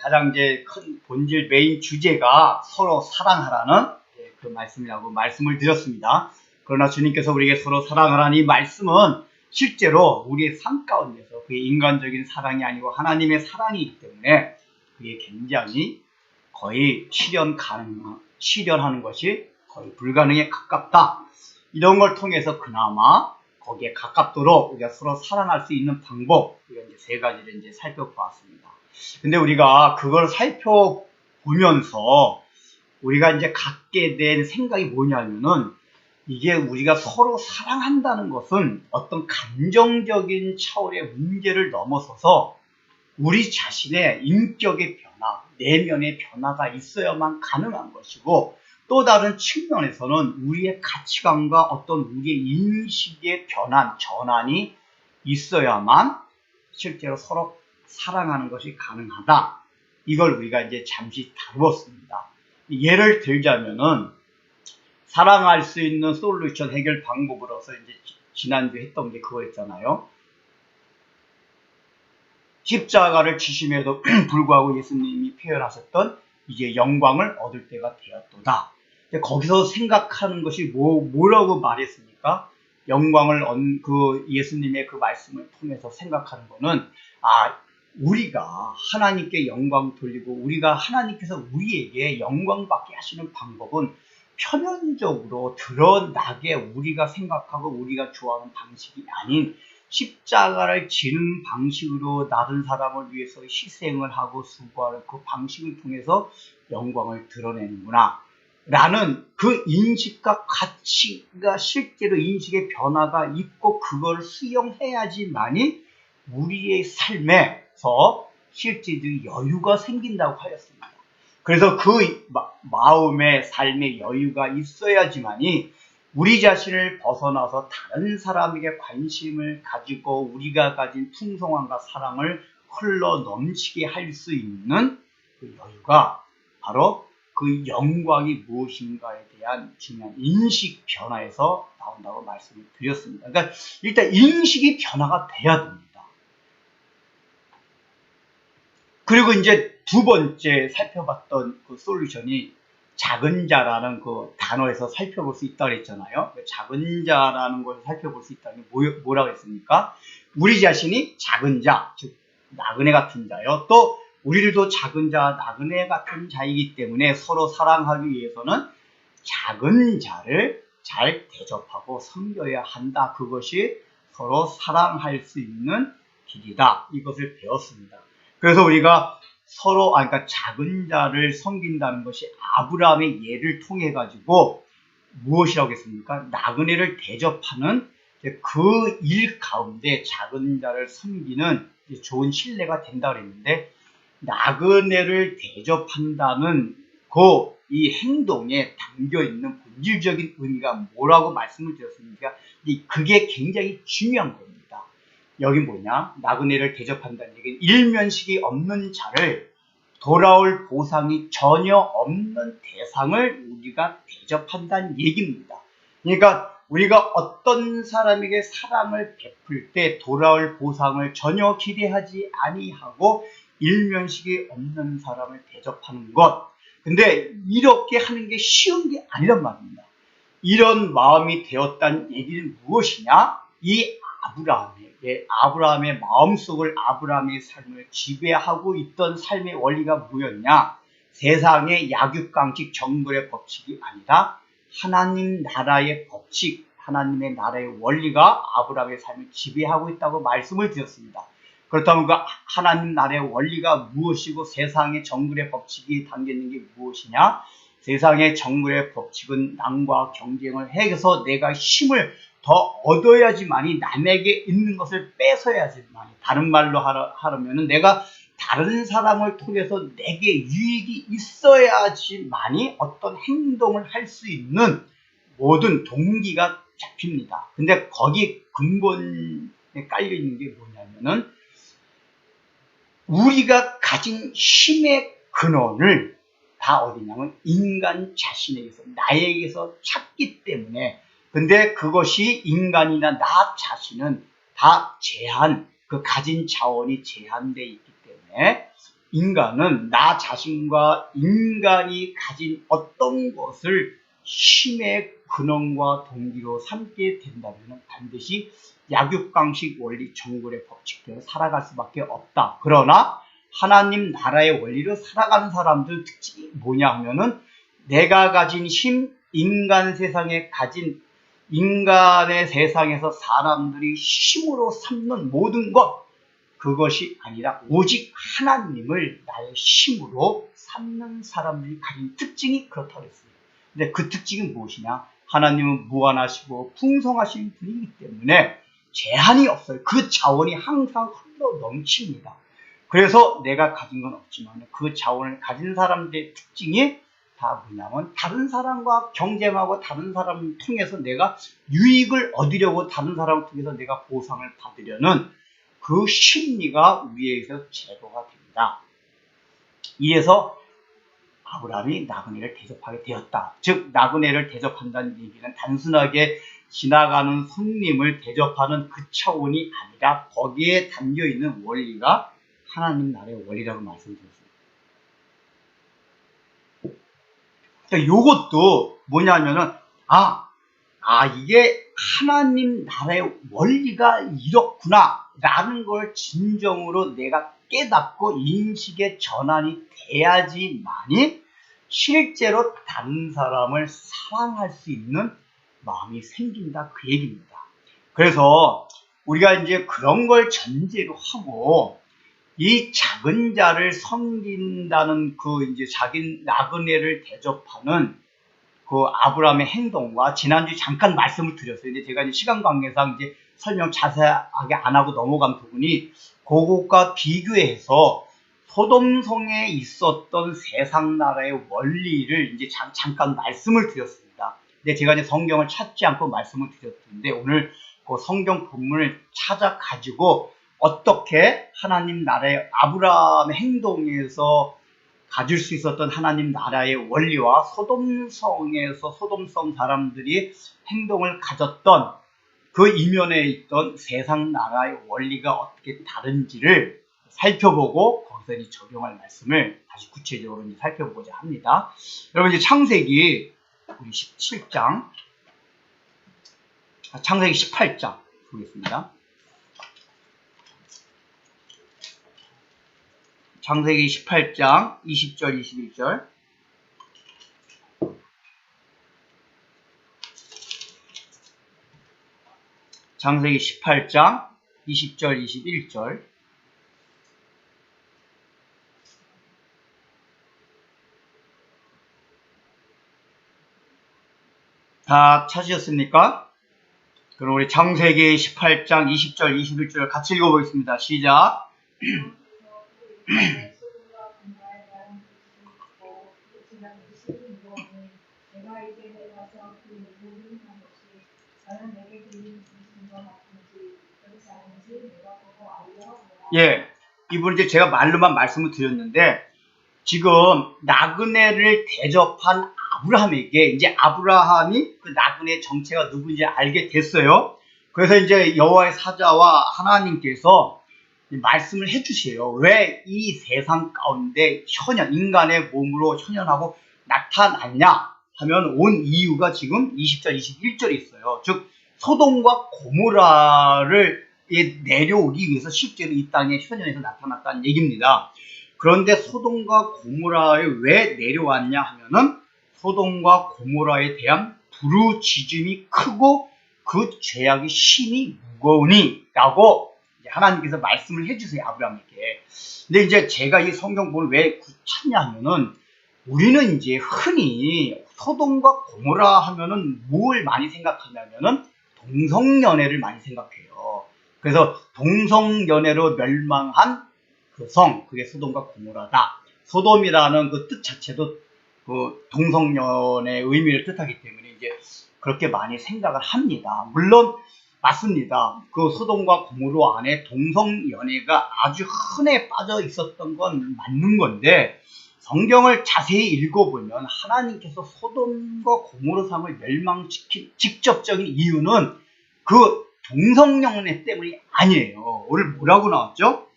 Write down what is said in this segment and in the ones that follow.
가장 이제 큰 본질 메인 주제가 서로 사랑하라는 그 말씀이라고 말씀을 드렸습니다. 그러나 주님께서 우리에게 서로 사랑하라는 이 말씀은 실제로 우리의 삶 가운데서 그게 인간적인 사랑이 아니고 하나님의 사랑이기 때문에 그게 굉장히 거의 실현하는 것이 거의 불가능에 가깝다. 이런 걸 통해서 그나마 거기에 가깝도록 우리가 서로 사랑할 수 있는 방법, 이런 이제 세 가지를 이제 살펴보았습니다. 근데 우리가 그걸 살펴보면서 우리가 이제 갖게 된 생각이 뭐냐면은 이게 우리가 서로 사랑한다는 것은 어떤 감정적인 차원의 문제를 넘어서서 우리 자신의 인격의 변화, 내면의 변화가 있어야만 가능한 것이고, 또 다른 측면에서는 우리의 가치관과 어떤 우리의 인식의 전환이 있어야만 실제로 서로 사랑하는 것이 가능하다. 이걸 우리가 이제 잠시 다루었습니다. 예를 들자면은 사랑할 수 있는 솔루션 해결 방법으로서 이제 지난주에 했던 게 그거였잖아요. 십자가를 지심에도 불구하고 예수님이 표현하셨던 이제 영광을 얻을 때가 되었도다. 거기서 생각하는 것이 뭐라고 말했습니까? 영광을 그 예수님의 그 말씀을 통해서 생각하는 거는 우리가 하나님께 영광 돌리고 우리가 하나님께서 우리에게 영광 받게 하시는 방법은 표면적으로 드러나게 우리가 생각하고 우리가 좋아하는 방식이 아닌 십자가를 지는 방식으로 다른 사람을 위해서 희생을 하고 수고하는 그 방식을 통해서 영광을 드러내는구나 라는 그 인식과 가치가 실제로 인식의 변화가 있고 그걸 수용해야지만이 우리의 삶에서 실제적인 여유가 생긴다고 하였습니다. 그래서 그 마음의 삶의 여유가 있어야지만이 우리 자신을 벗어나서 다른 사람에게 관심을 가지고 우리가 가진 풍성함과 사랑을 흘러 넘치게 할 수 있는 그 여유가 바로 그 영광이 무엇인가에 대한 중요한 인식 변화에서 나온다고 말씀을 드렸습니다. 그러니까 일단 인식이 변화가 돼야 됩니다. 그리고 이제 두 번째 살펴봤던 그 솔루션이 작은 자라는 그 단어에서 살펴볼 수 있다고 했잖아요. 작은 자라는 것을 살펴볼 수 있다는 게 뭐라고 했습니까? 우리 자신이 작은 자, 즉 나그네 같은 자요. 또 우리들도 작은 자, 나그네 같은 자이기 때문에 서로 사랑하기 위해서는 작은 자를 잘 대접하고 섬겨야 한다. 그것이 서로 사랑할 수 있는 길이다. 이것을 배웠습니다. 그래서 우리가 서로 그러니까 작은 자를 섬긴다는 것이 아브라함의 예를 통해 가지고 무엇이라고 했습니까? 나그네를 대접하는 그 일 가운데 작은 자를 섬기는 좋은 신뢰가 된다고 했는데, 나그네를 대접한다는 이 행동에 담겨 있는 본질적인 의미가 뭐라고 말씀을 드렸습니까? 그게 굉장히 중요한 겁니다. 여기 뭐냐? 나그네를 대접한다는 얘기는 일면식이 없는 자를 돌아올 보상이 전혀 없는 대상을 우리가 대접한다는 얘기입니다. 그러니까 우리가 어떤 사람에게 사랑을 베풀 때 돌아올 보상을 전혀 기대하지 아니하고 일면식이 없는 사람을 대접하는 것. 근데 이렇게 하는 게 쉬운 게 아니란 말입니다. 이런 마음이 되었다는 얘기는 무엇이냐? 이 아브라함의 마음속을 아브라함의 삶을 지배하고 있던 삶의 원리가 뭐였냐? 세상의 약육강식 정글의 법칙이 아니라 하나님 나라의 법칙, 하나님의 나라의 원리가 아브라함의 삶을 지배하고 있다고 말씀을 드렸습니다. 그렇다면 그 하나님 나라의 원리가 무엇이고 세상의 정글의 법칙이 담겨있는 게 무엇이냐? 세상의 정글의 법칙은 남과 경쟁을 해서 내가 힘을 더 얻어야지만이 남에게 있는 것을 뺏어야지만이, 다른 말로 하려면 내가 다른 사람을 통해서 내게 유익이 있어야지만이 어떤 행동을 할 수 있는 모든 동기가 잡힙니다. 근데 거기 근본에 깔려 있는 게 뭐냐면은 우리가 가진 힘의 근원을 다 어디냐면 인간 자신에게서, 나에게서 찾기 때문에, 근데 그것이 인간이나 나 자신은 다 그 가진 자원이 제한되어 있기 때문에 인간은 나 자신과 인간이 가진 어떤 것을 힘의 근원과 동기로 삼게 된다면 반드시 약육강식 원리 정글의 법칙대로 살아갈 수밖에 없다. 그러나 하나님 나라의 원리로 살아가는 사람들 특징이 뭐냐 하면은 내가 가진 힘, 인간 세상에 가진 인간의 세상에서 사람들이 힘으로 삼는 모든 것, 그것이 아니라 오직 하나님을 나의 힘으로 삼는 사람들이 가진 특징이 그렇다고 했습니다. 근데 그 특징은 무엇이냐? 하나님은 무한하시고 풍성하신 분이기 때문에 제한이 없어요. 그 자원이 항상 흘러 넘칩니다. 그래서 내가 가진 건 없지만 그 자원을 가진 사람들의 특징이 다 뭐냐면 다른 사람과 경쟁하고 다른 사람을 통해서 내가 유익을 얻으려고 다른 사람을 통해서 내가 보상을 받으려는 그 심리가 우리에게서 제거가 됩니다. 이에서 아브라함이 나그네를 대접하게 되었다. 즉 나그네를 대접한다는 얘기는 단순하게 지나가는 손님을 대접하는 그 차원이 아니라 거기에 담겨있는 원리가 하나님 나라의 원리라고 말씀드렸습니다. 그러니까 이것도 뭐냐면은 이게 하나님 나라의 원리가 이렇구나 라는 걸 진정으로 내가 깨닫고 인식의 전환이 돼야지만이 실제로 다른 사람을 사랑할 수 있는 마음이 생긴다, 그 얘기입니다. 그래서 우리가 이제 그런 걸 전제로 하고 이 작은 자를 섬긴다는 그 이제 자기 나그네를 대접하는 그 아브라함의 행동과 지난주에 잠깐 말씀을 드렸어요. 근데 제가 이제 시간 관계상 이제 설명 자세하게 안 하고 넘어간 부분이 그것과 비교해서 소돔성에 있었던 세상 나라의 원리를 이제 잠깐 말씀을 드렸습니다. 근데 제가 이제 성경을 찾지 않고 말씀을 드렸는데 오늘 그 성경 본문을 찾아 가지고 어떻게 하나님 나라의 아브라함의 행동에서 가질 수 있었던 하나님 나라의 원리와 소돔성에서 소돔성 사람들이 행동을 가졌던 그 이면에 있던 세상 나라의 원리가 어떻게 다른지를 살펴보고 거기서 이제 적용할 말씀을 다시 구체적으로 이제 살펴보고자 합니다. 여러분 이제 창세기 우리 17장, 창세기 18장 보겠습니다. 창세기 18장 20절 21절. 창세기 18장 20절 21절. 다 찾으셨습니까? 그럼 우리 창세기 18장 20절 21절 같이 읽어보겠습니다. 시작. 예, 이분 이제 제가 말로만 말씀을 드렸는데 지금 나그네를 대접한 아브라함에게 이제 아브라함이 그 나그네의 정체가 누구인지 알게 됐어요. 그래서 이제 여호와의 사자와 하나님께서 말씀을 해주세요. 왜 이 세상 가운데 인간의 몸으로 현현하고 나타났냐 하면 온 이유가 지금 20절 21절에 있어요. 즉 소돔과 고모라를 내려오기 위해서 실제로 이 땅에 현현해서 나타났다는 얘기입니다. 그런데 소돔과 고모라에 왜 내려왔냐 하면은 소돔과 고모라에 대한 부르짖음이 크고 그 죄악의 심이 무거우니 라고 하나님께서 말씀을 해주세요, 아브라함에게. 근데 이제 제가 이 성경본을 왜 찾냐 하면은 우리는 이제 흔히 소돔과 고모라 하면은 뭘 많이 생각하냐면은 동성연애를 많이 생각해요. 그래서 동성연애로 멸망한 그 성, 그게 소돔과 고모라다. 소돔이라는 그 뜻 자체도 그 동성연애의 의미를 뜻하기 때문에 이제 그렇게 많이 생각을 합니다. 물론 맞습니다. 그 소돔과 고모라 안에 동성연애가 아주 흔해 빠져 있었던 건 맞는 건데 성경을 자세히 읽어보면 하나님께서 소돔과 고모라 성을 멸망시킨 직접적인 이유는 그 동성연애 때문이 아니에요. 오늘 뭐라고 나왔죠?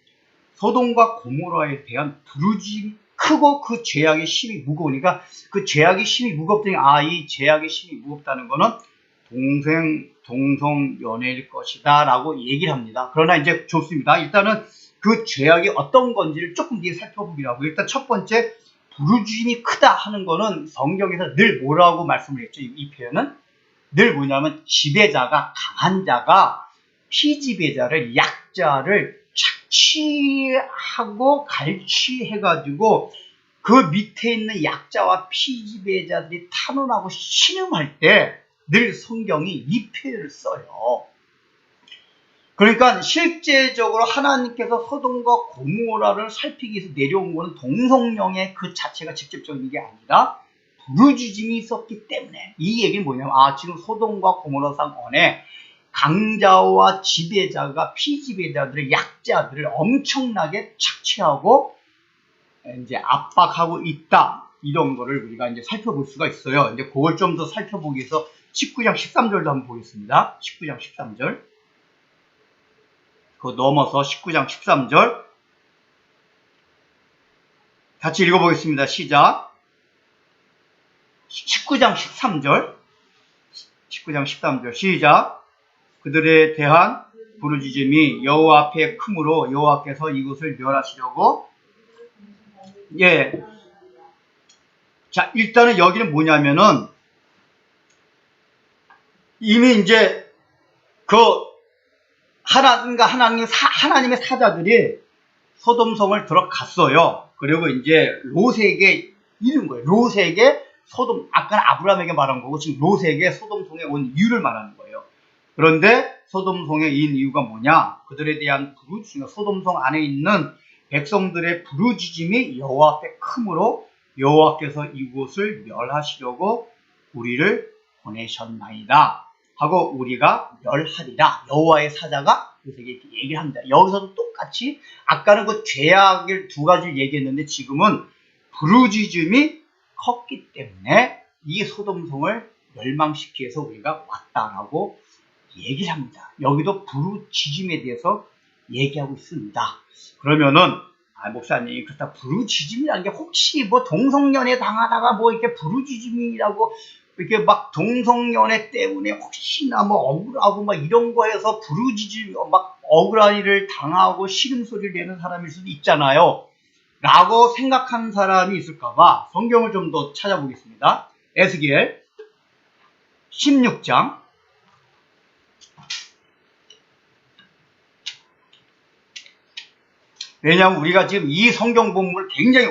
소돔과 고모라에 대한 부르짖음이 크고 그 죄악의 심이 무거우니까 그 죄악의 심이 무겁더니 이 죄악의 심이 무겁다는 거는 동성연애일 것이다 라고 얘기를 합니다. 그러나 이제 좋습니다. 일단은 그 죄악이 어떤 건지를 조금 뒤에 살펴보기로 하고, 일단 첫 번째 부르짖음이 크다 하는 거는 성경에서 늘 뭐라고 말씀을 했죠. 이 표현은 늘 뭐냐면 지배자가, 강한 자가 피지배자를, 약자를 착취하고 갈취해가지고 그 밑에 있는 약자와 피지배자들이 탄원하고 신음할 때 늘 성경이 이 표현을 써요. 그러니까 실제적으로 하나님께서 소돔과 고모라를 살피기 위해서 내려온 것은 동성연애 그 자체가 직접적인 게 아니라 부르짖음이 있었기 때문에, 이 얘기는 뭐냐면 지금 소돔과 고모라 사건에 강자와 지배자가 피지배자들을, 약자들을 엄청나게 착취하고 이제 압박하고 있다, 이런 거를 우리가 이제 살펴볼 수가 있어요. 이제 그걸 좀 더 살펴보기 위해서 19장 13절도 한번 보겠습니다. 19장 13절. 그거 넘어서 19장 13절. 같이 읽어보겠습니다. 시작. 19장 13절. 19장 13절. 시작. 그들에 대한 부르짖음이 여호와 앞에 크므로 여호와께서 이곳을 멸하시려고. 예. 자, 일단은 여기는 뭐냐면은 이미 이제 하나님의 사자들이 소돔성을 들어갔어요. 그리고 이제 롯에게 이른 거예요. 롯에게 소돔, 아까 아브라함에게 말한 거고 지금 롯에게 소돔성에 온 이유를 말하는 거예요. 그런데 소돔성에 인 이유가 뭐냐? 그들에 대한 부르짖음, 소돔성 안에 있는 백성들의 부르짖음이 여호와 앞에 크므로 여호와께서 이곳을 멸하시려고 우리를 보내셨나이다 하고 우리가 멸하리라. 여호와의 사자가 롯에게 이렇게 얘기를 합니다. 여기서도 똑같이 아까는 그 죄악을 두 가지를 얘기했는데 지금은 부르짖음이 컸기 때문에 이 소돔성을 멸망시키기 위해서 우리가 왔다라고 얘기를 합니다. 여기도 부르짖음에 대해서 얘기하고 있습니다. 그러면은 목사님, 그렇다 부르짖음이라는 게 혹시 뭐 동성연애 당하다가 뭐 이렇게 부르짖음이라고 이렇게 막 동성연애 때문에 혹시나 뭐 억울하고 막 이런 거에서 부르짖음, 막 억울한 일을 당하고 싫음소리를 내는 사람일 수도 있잖아요 라고 생각하는 사람이 있을까봐 성경을 좀 더 찾아보겠습니다. 에스겔 16장. 왜냐하면 우리가 지금 이 성경 본문을 굉장히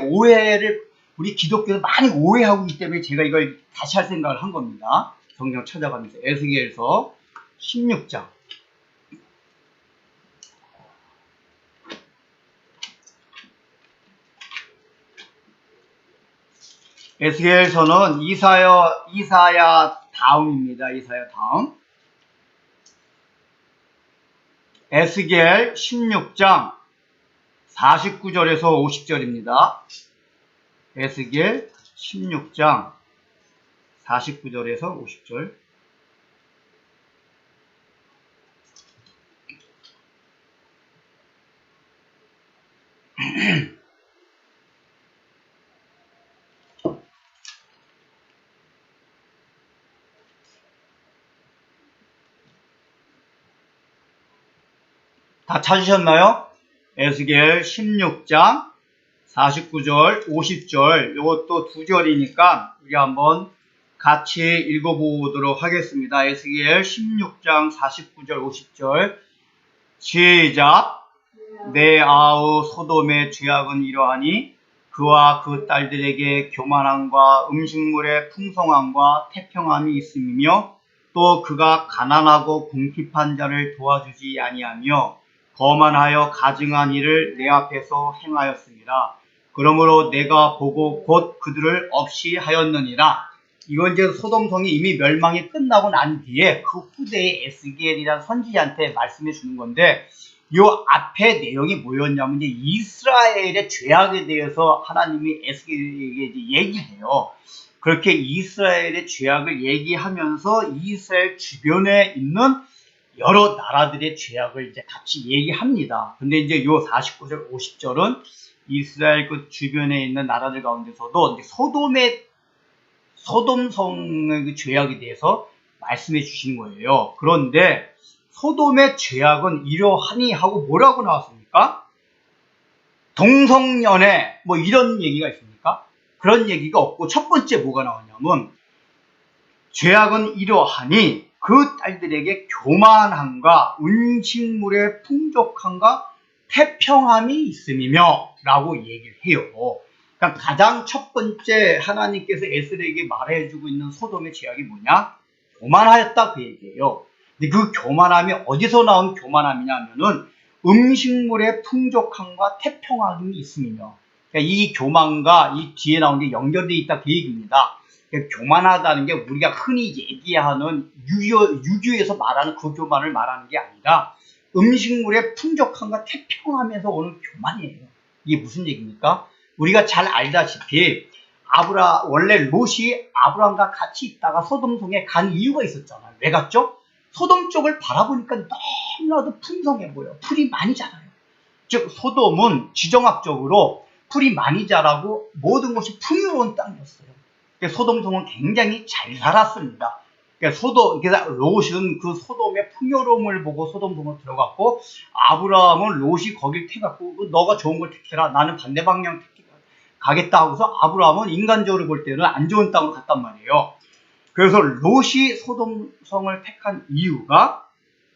우리 기독교에서 많이 오해하고 있기 때문에 제가 이걸 다시 할 생각을 한 겁니다. 성경 찾아가면서 에스겔서 16장. 에스겔서는 이사야 다음입니다. 이사야 다음. 에스겔 16장 49절에서 50절입니다. 에스겔 16장 49절에서 50절. 다 찾으셨나요? 에스겔 16장 49절, 50절, 이것도 두 절이니까 우리 한번 같이 읽어보도록 하겠습니다. 에스겔 16장 49절, 50절. 시작. 내 아우 소돔의 죄악은 이러하니 그와 그 딸들에게 교만함과 음식물의 풍성함과 태평함이 있음이며 또 그가 가난하고 궁핍한 자를 도와주지 아니하며 거만하여 가증한 일을 내 앞에서 행하였습니다. 그러므로 내가 보고 곧 그들을 없이 하였느니라. 이건 이제 소돔성이 이미 멸망이 끝나고 난 뒤에 그 후대에 에스겔이라는 선지자한테 말씀해 주는 건데, 요 앞에 내용이 뭐였냐면 이제 이스라엘의 죄악에 대해서 하나님이 에스겔에게 얘기해요. 그렇게 이스라엘의 죄악을 얘기하면서 이스라엘 주변에 있는 여러 나라들의 죄악을 이제 같이 얘기합니다. 근데 이제 요 49절, 50절은 이스라엘 그 주변에 있는 나라들 가운데서도 이제 소돔성의 그 죄악에 대해서 말씀해 주신 거예요. 그런데 소돔의 죄악은 이러하니 하고 뭐라고 나왔습니까? 동성연애 뭐 이런 얘기가 있습니까? 그런 얘기가 없고 첫 번째 뭐가 나오냐면 죄악은 이러하니 그 딸들에게 교만함과 음식물의 풍족함과 태평함이 있음이며 라고 얘기를 해요. 그러니까 가장 첫 번째 하나님께서 에스겔에게 말해주고 있는 소돔의 죄악이 뭐냐? 교만하였다 그 얘기예요. 근데 그 교만함이 어디서 나온 교만함이냐 하면은 음식물의 풍족함과 태평함이 있음이며, 그러니까 이 교만과 이 뒤에 나온 게 연결되어 있다 그 얘기입니다. 그러니까 교만하다는 게 우리가 흔히 얘기하는 유교에서 말하는 그 교만을 말하는 게 아니라 음식물의 풍족함과 태평함에서 오는 교만이에요. 이게 무슨 얘기입니까? 우리가 잘 알다시피 원래 롯이 아브라함과 같이 있다가 소돔성에 간 이유가 있었잖아요. 왜 갔죠? 소돔 쪽을 바라보니까 너무나도 풍성해 보여. 풀이 많이 자라요. 즉 소돔은 지정학적으로 풀이 많이 자라고 모든 것이 풍요로운 땅이었어요. 그러니까 소돔성은 굉장히 잘 살았습니다. 그래서 롯은 그 소돔의 풍요로움을 보고 소돔성으로 들어갔고, 아브라함은 롯이 거길 택했고 너가 좋은 걸 택해라, 나는 반대 방향 가겠다 하고서 아브라함은 인간적으로 볼 때는 안 좋은 땅으로 갔단 말이에요. 그래서 롯이 소돔성을 택한 이유가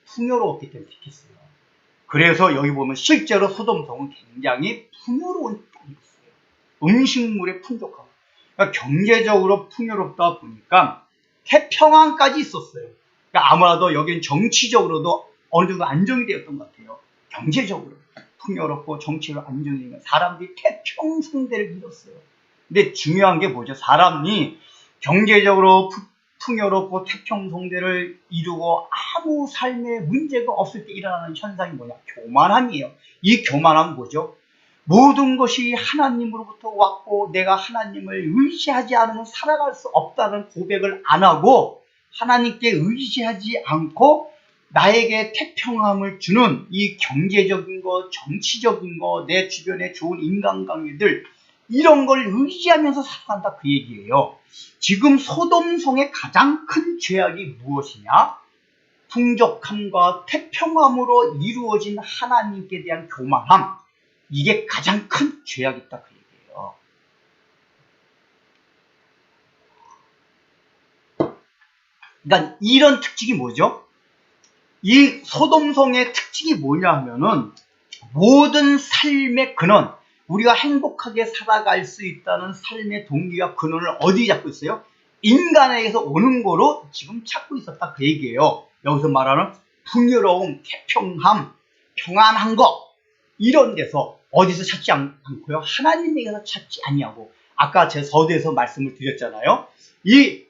풍요로웠기 때문에 택했어요. 그래서 여기 보면 실제로 소돔성은 굉장히 풍요로운 땅이었어요. 음식물의 풍족함, 그러니까 경제적으로 풍요롭다 보니까 태평함까지 있었어요. 그러니까 아무래도 여긴 정치적으로도 어느 정도 안정이 되었던 것 같아요. 경제적으로 풍요롭고 정치로 안정이 되니까 사람들이 태평성대를 이뤘어요. 근데 중요한 게 뭐죠? 사람이 경제적으로 풍요롭고 태평성대를 이루고 아무 삶에 문제가 없을 때 일어나는 현상이 뭐냐? 교만함이에요. 이 교만함은 뭐죠? 모든 것이 하나님으로부터 왔고 내가 하나님을 의지하지 않으면 살아갈 수 없다는 고백을 안 하고 하나님께 의지하지 않고 나에게 태평함을 주는 이 경제적인 거, 정치적인 거, 내 주변에 좋은 인간관계들, 이런 걸 의지하면서 살아간다 그 얘기예요. 지금 소돔성의 가장 큰 죄악이 무엇이냐? 풍족함과 태평함으로 이루어진 하나님께 대한 교만함, 이게 가장 큰 죄악이다 그 얘기예요. 그러니까 이런 특징이 뭐죠? 이 소돔성의 특징이 뭐냐 하면은 모든 삶의 근원, 우리가 행복하게 살아갈 수 있다는 삶의 동기와 근원을 어디 잡고 있어요? 인간에게서 오는 거로 지금 찾고 있었다 그 얘기예요. 여기서 말하는 풍요로움, 태평함, 평안한 거, 이런 데서 어디서 찾지 않고요, 하나님에게서 찾지 아니하고, 아까 제 서두에서 말씀을 드렸잖아요. 이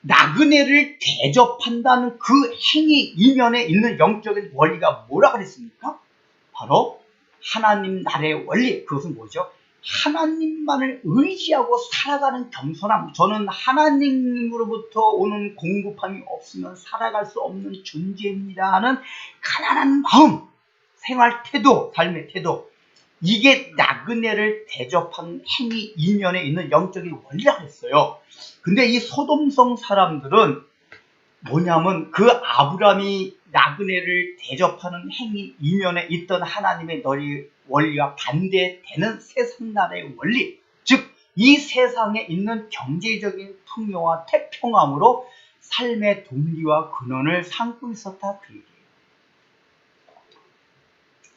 나그네를 대접한다는 그 행위 이면에 있는 영적인 원리가 뭐라 그랬습니까? 바로 하나님 나라의 원리. 그것은 뭐죠? 하나님만을 의지하고 살아가는 겸손함. 저는 하나님으로부터 오는 공급함이 없으면 살아갈 수 없는 존재입니다 하는 가난한 마음, 생활 태도, 삶의 태도, 이게 나그네를 대접한 행위 이면에 있는 영적인 원리라고 했어요. 근데 이 소돔성 사람들은 뭐냐면 그 아브라함이 나그네를 대접하는 행위 이면에 있던 하나님의 원리와 반대되는 세상 나라의 원리, 즉 이 세상에 있는 경제적인 풍요와 태평함으로 삶의 동기와 근원을 삼고 있었다 그 얘기예요.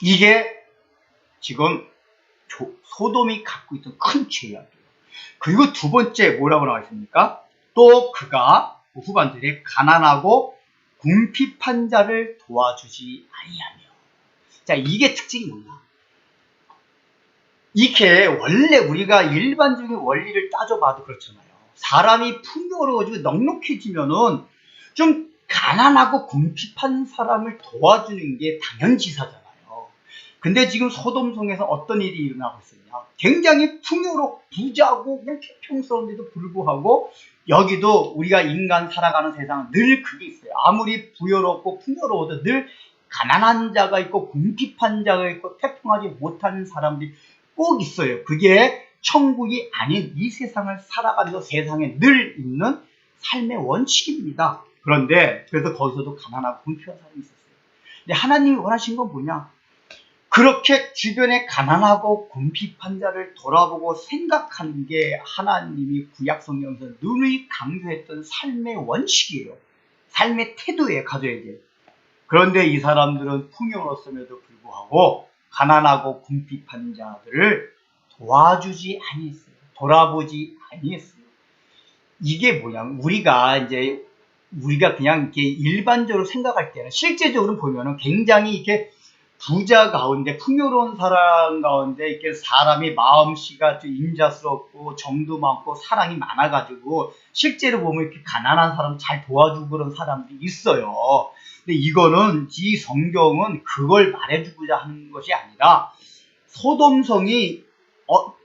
이게 지금 소돔이 갖고 있던 큰 죄악이에요. 그리고 두 번째 뭐라고 나와 있습니까? 또 그가 후반절에 가난하고 궁핍한 자를 도와주지 아니하며. 자, 이게 특징이 뭐냐? 이게 원래 우리가 일반적인 원리를 따져봐도 그렇잖아요. 사람이 풍요로워지고 넉넉해지면은 좀 가난하고 궁핍한 사람을 도와주는 게 당연지사잖아요. 근데 지금 소돔성에서 어떤 일이 일어나고 있었냐? 굉장히 풍요롭고 부자고 그냥 태평스러운데도 불구하고 여기도 우리가 인간 살아가는 세상은 늘 그게 있어요. 아무리 부여롭고 풍요로워도 늘 가난한 자가 있고 궁핍한 자가 있고 태평하지 못하는 사람들이 꼭 있어요. 그게 천국이 아닌 이 세상을 살아가면서 세상에 늘 있는 삶의 원칙입니다. 그런데 그래서 거기서도 가난하고 궁핍한 사람이 있었어요. 근데 하나님이 원하신 건 뭐냐? 그렇게 주변에 가난하고 궁핍한 자를 돌아보고 생각하는 게 하나님이 구약 성경에서 늘 강조했던 삶의 원칙이에요. 삶의 태도에 가져야 돼요. 그런데 이 사람들은 풍요로웠음에도 불구하고 가난하고 궁핍한 자들을 도와주지 아니했어요. 돌아보지 아니했어요. 이게 뭐냐? 우리가 그냥 이렇게 일반적으로 생각할 때는 실제적으로 보면은 굉장히 이렇게 부자 가운데 풍요로운 사람 가운데 이렇게 사람이 마음씨가 좀 인자스럽고 정도 많고 사랑이 많아가지고 실제로 보면 이렇게 가난한 사람 잘 도와주고 그런 사람들이 있어요. 근데 이거는 이 성경은 그걸 말해주고자 하는 것이 아니라 소돔성이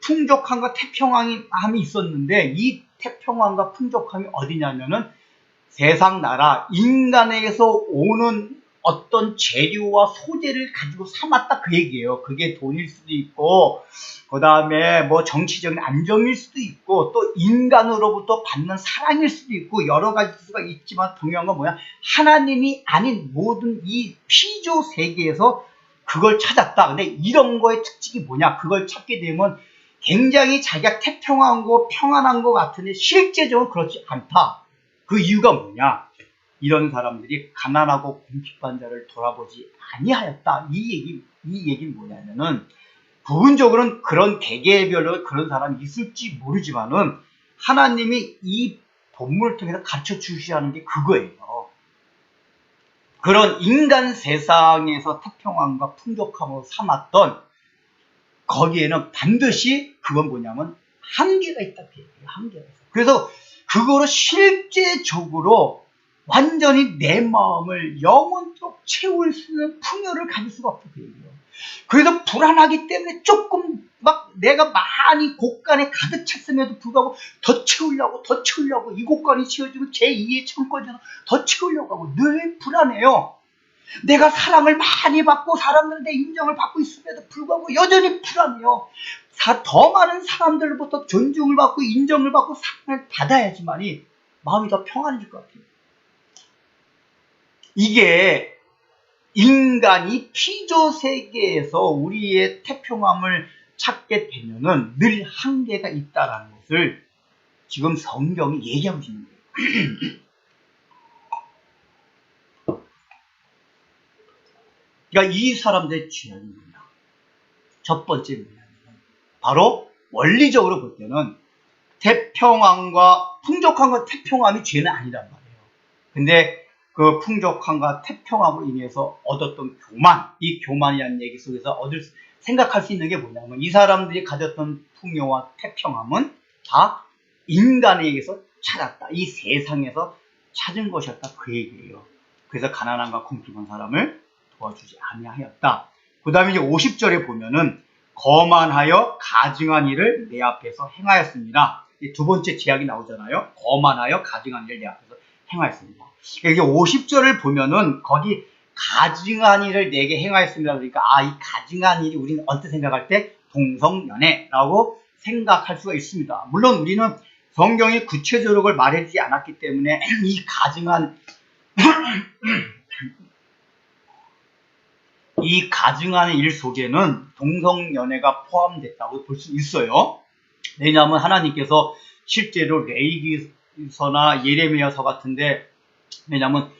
풍족함과 태평함이 있었는데 이 태평함과 풍족함이 어디냐면은 세상 나라 인간에게서 오는 어떤 재료와 소재를 가지고 삼았다 그 얘기예요. 그게 돈일 수도 있고 그 다음에 뭐 정치적인 안정일 수도 있고 또 인간으로부터 받는 사랑일 수도 있고 여러 가지 수가 있지만 중요한 건 뭐야? 하나님이 아닌 모든 이 피조 세계에서 그걸 찾았다. 근데 이런 거의 특징이 뭐냐? 그걸 찾게 되면 굉장히 자기가 태평한 거 평안한 것 같은데 실제적으로 그렇지 않다. 그 이유가 뭐냐? 이런 사람들이 가난하고 궁핍한 자를 돌아보지 아니하였다. 이 얘기는 뭐냐면은 부분적으로는 그런 개개별로 그런 사람이 있을지 모르지만은 하나님이 이 본문을 통해서 가르쳐 주시하는 게 그거예요. 그런 인간 세상에서 태평함과 풍족함으로 삼았던 거기에는 반드시 그건 뭐냐면 한계가 있다. 한계가 있어. 그래서 그거를 실제적으로 완전히 내 마음을 영원토록 채울 수 있는 풍요를 가질 수가 없다. 그 얘기예요. 그래서 불안하기 때문에 조금 막 내가 많이 곳간에 가득 찼음에도 불구하고 더 채우려고 이 곳간이 채워지고 제2의 창고에서 더 채우려고 하고 늘 불안해요. 내가 사랑을 많이 받고 사람들한테 인정을 받고 있음에도 불구하고 여전히 불안해요. 더 많은 사람들로부터 존중을 받고 인정을 받고 사랑을 받아야지만이 마음이 더 평안해질 것 같아요. 이게 인간이 피조 세계에서 우리의 태평함을 찾게 되면은 늘 한계가 있다라는 것을 지금 성경이 얘기하고 있는 거예요. 그러니까 이 사람들의 죄는 뭐냐? 첫 번째 뭐냐면 바로 원리적으로 볼 때는 태평함과 풍족함과 태평함이 죄는 아니란 말이에요. 근데 그 풍족함과 태평함으로 인해서 얻었던 교만, 이 교만이라는 얘기 속에서 생각할 수 있는 게 뭐냐면 이 사람들이 가졌던 풍요와 태평함은 다 인간에게서 찾았다. 이 세상에서 찾은 것이었다. 그 얘기예요. 그래서 가난함과 궁핍한 사람을 도와주지 아니하였다. 그 다음에 이제 50절에 보면은 거만하여 가증한 일을 내 앞에서 행하였습니다. 두 번째 제약이 나오잖아요. 거만하여 가증한 일을 내 앞에서 행하였습니다. 이게 50절을 보면은 거기 가증한 일을 내게 행하였습니다. 그러니까 이 가증한 일이 우리는 언뜻 생각할 때 동성연애라고 생각할 수가 있습니다. 물론 우리는 성경이 구체적으로 그걸 말해주지 않았기 때문에 이 가증한 일 속에는 동성연애가 포함됐다고 볼 수 있어요. 왜냐하면 하나님께서 실제로 레위기서나 예레미야서 같은데 왜냐하면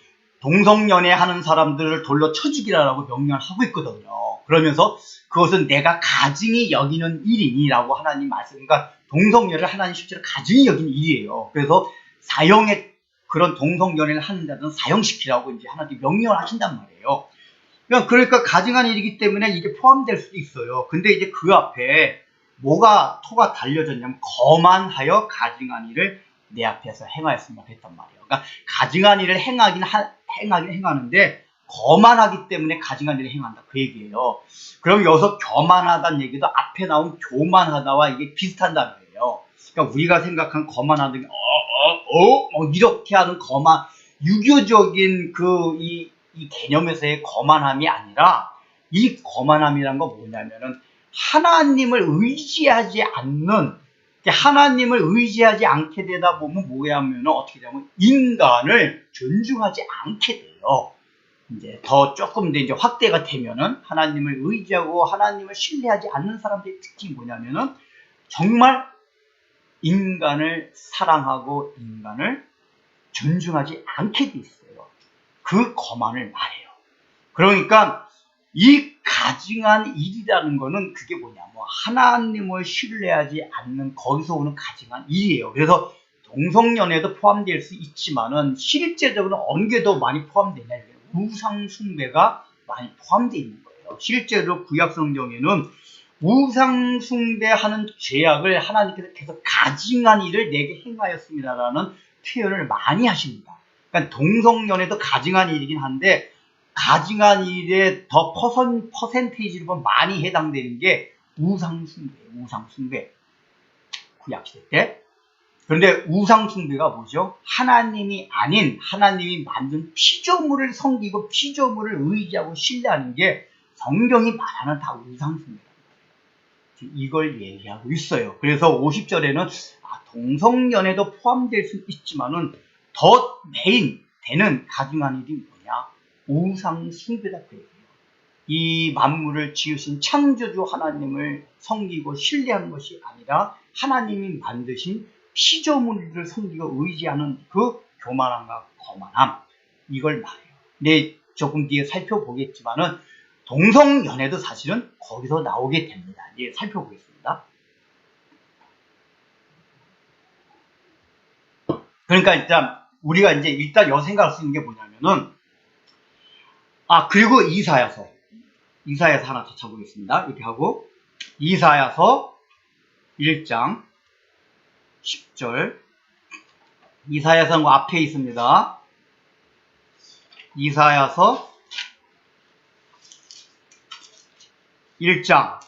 동성연애 하는 사람들을 돌로 쳐 죽이라고 명령을 하고 있거든요. 그러면서 그것은 내가 가증히 여기는 일이니라고 하나님 말씀. 그러니까 동성연애를 하나님 실제로 가증히 여기는 일이에요. 그래서 그런 동성연애를 하는 자들은 사형시키라고 이제 하나님 명령을 하신단 말이에요. 그러니까 가증한 일이기 때문에 이게 포함될 수도 있어요. 근데 이제 그 앞에 토가 달려졌냐면 거만하여 가증한 일을 내 앞에서 행하였습니다. 했단 말이에요. 그러니까 가증한 일을 행하긴 행하는데 거만하기 때문에 가증한 일을 행한다. 그 얘기예요. 그럼 여기서 교만하다는 얘기도 앞에 나온 교만하다와 이게 비슷한다는 거예요. 그러니까 우리가 생각한 거만하다는 게 이렇게 하는 거만, 유교적인 이 개념에서의 거만함이 아니라, 이 거만함이란 건 뭐냐면은, 하나님을 의지하지 않는, 하나님을 의지하지 않게 되다 보면 뭐냐면, 어떻게 되냐면, 인간을 존중하지 않게 돼요. 이제 조금 더 이제 확대가 되면은, 하나님을 의지하고 하나님을 신뢰하지 않는 사람들의 특징이 뭐냐면은, 정말 인간을 사랑하고 인간을 존중하지 않게 돼 있어요. 그 거만을 말해요. 그러니까 이 가증한 일이라는 거는 그게 뭐냐면 하나님을 신뢰하지 않는, 거기서 오는 가증한 일이에요. 그래서 동성연애도 포함될 수 있지만은 실제적으로 어느 게 더 많이 포함되냐, 우상 숭배가 많이 포함되어 있는 거예요. 실제로 구약 성경에는 우상 숭배하는 죄악을 하나님께서 계속 가증한 일을 내게 행하였습니다라는 표현을 많이 하십니다. 그러니까 동성연애도 가증한 일이긴 한데, 가증한 일에 더 퍼센테이지로 보면 많이 해당되는 게 우상숭배예요. 우상숭배. 구약시대 때. 그런데 우상숭배가 뭐죠? 하나님이 아닌, 하나님이 만든 피조물을 섬기고 피조물을 의지하고 신뢰하는 게 성경이 말하는 다 우상숭배라는 거예요. 이걸 얘기하고 있어요. 그래서 50절에는 동성연애도 포함될 수 있지만은 더 메인 되는 가증한 일이 뭐냐? 우상숭배다 그 얘기예요. 이 만물을 지으신 창조주 하나님을 섬기고 신뢰하는 것이 아니라 하나님이 만드신 피조물을 섬기고 의지하는 그 교만함과 거만함, 이걸 말해요. 네, 조금 뒤에 살펴보겠지만은 동성연애도 사실은 거기서 나오게 됩니다. 이제 살펴보겠습니다. 그러니까 일단 우리가 이제 일단 생각할 수 있는 게 뭐냐면은, 그리고 이사야서 하나 더 쳐보겠습니다. 이렇게 하고, 이사야서 1장 10절, 이사야서는 앞에 있습니다. 이사야서 1장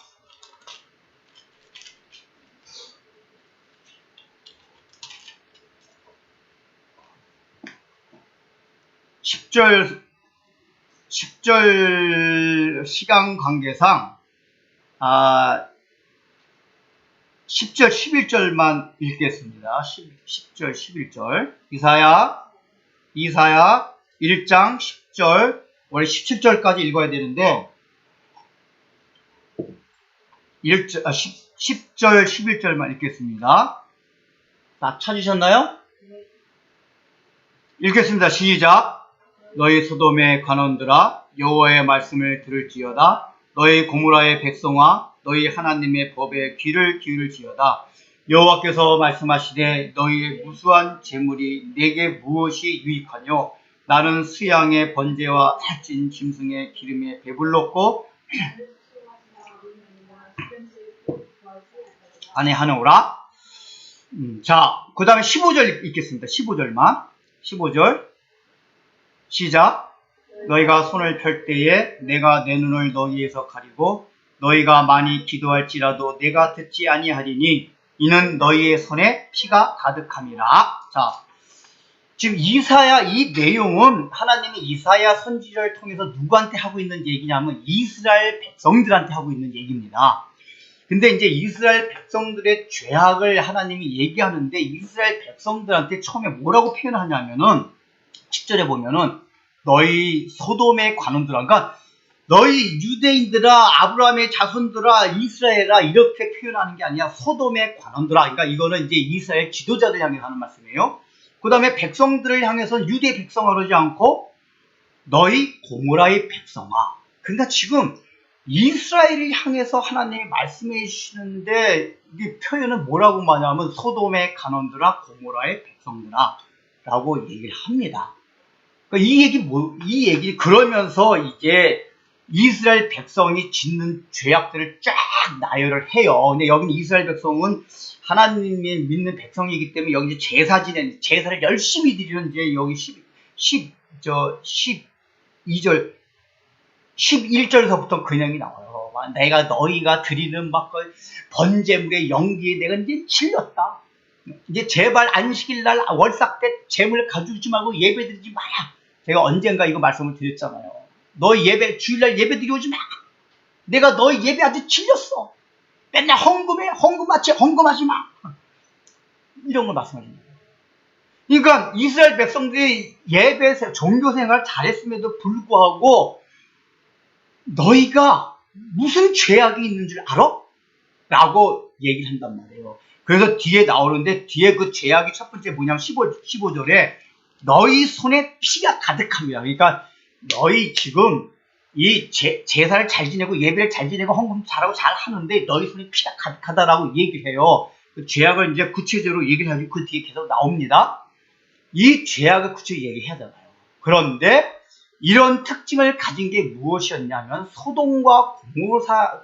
10절 시간 관계상 10절 11절만 읽겠습니다. 10절 11절 이사야 1장 10절, 원래 17절까지 읽어야 되는데 10절 11절만 읽겠습니다. 다 찾으셨나요? 읽겠습니다. 시작. 너희 소돔의 관원들아, 여호와의 말씀을 들을지어다. 너희 고모라의 백성아, 너희 하나님의 법에 귀를 기울일지어다. 여호와께서 말씀하시되 너희의 무수한 재물이 내게 무엇이 유익하뇨? 나는 수양의 번제와 살찐 짐승의 기름에 배불렀고 안에 하노라. 자, 그 다음에 15절 읽겠습니다. 15절만. 15절 시작. 너희가 손을 펼 때에 내가 내 눈을 너희에서 가리고 너희가 많이 기도할지라도 내가 듣지 아니하리니 이는 너희의 손에 피가 가득함이라. 자, 지금 이사야, 이 내용은 하나님이 이사야 선지자를 통해서 누구한테 하고 있는 얘기냐면 이스라엘 백성들한테 하고 있는 얘기입니다. 근데 이제 이스라엘 백성들의 죄악을 하나님이 얘기하는데 이스라엘 백성들한테 처음에 뭐라고 표현하냐면은 10절에 보면은 너희 소돔의 관원들아, 그러니까 너희 유대인들아, 아브라함의 자손들아, 이스라엘아, 이렇게 표현하는 게 아니라 소돔의 관원들아. 그러니까 이거는 이제 이스라엘 지도자들 향해서 하는 말씀이에요. 그 다음에 백성들을 향해서 유대 백성아 그러지 않고 너희 고모라의 백성아. 그러니까 지금 이스라엘을 향해서 하나님이 말씀해 주시는데 이 표현은 뭐라고 말하냐면 소돔의 관원들아, 고모라의 백성들아 라고 얘기를 합니다. 그러니까 이 얘기 그러면서 이제 이스라엘 백성이 짓는 죄악들을 쫙 나열을 해요. 근데 여기는 이스라엘 백성은 하나님이 믿는 백성이기 때문에 여기 제사 지내는, 제사를 열심히 드리는 이제 여기 12절, 11절에서부터 그냥이 나와요. 내가 너희가 드리는 막 번제물의 연기에 내가 이제 질렸다. 이제 제발 안식일날 월삭 때 재물 가져오지 말고 예배 드리지 마라. 제가 언젠가 이거 말씀을 드렸잖아요. 너 예배, 주일날 예배 드리 오지 마. 내가 너 예배 아주 질렸어. 맨날 헌금해. 헌금하지 마. 이런 걸 말씀하십니다. 그러니까 이스라엘 백성들이 예배, 종교생활 잘했음에도 불구하고 너희가 무슨 죄악이 있는 줄 알아? 라고 얘기를 한단 말이에요. 그래서 뒤에 나오는데 뒤에 그 죄악이 첫 번째 뭐냐면 15절에 너희 손에 피가 가득합니다. 그러니까 너희 지금 이 제사를 잘 지내고 예배를 잘 지내고 헌금 잘하고 잘 하는데 너희 손에 피가 가득하다라고 얘기를 해요. 그 죄악을 이제 구체적으로 얘기를 하고 그 뒤에 계속 나옵니다. 이 죄악을 구체적으로 얘기해야 되나요? 그런데 이런 특징을 가진 게 무엇이었냐면 소돔과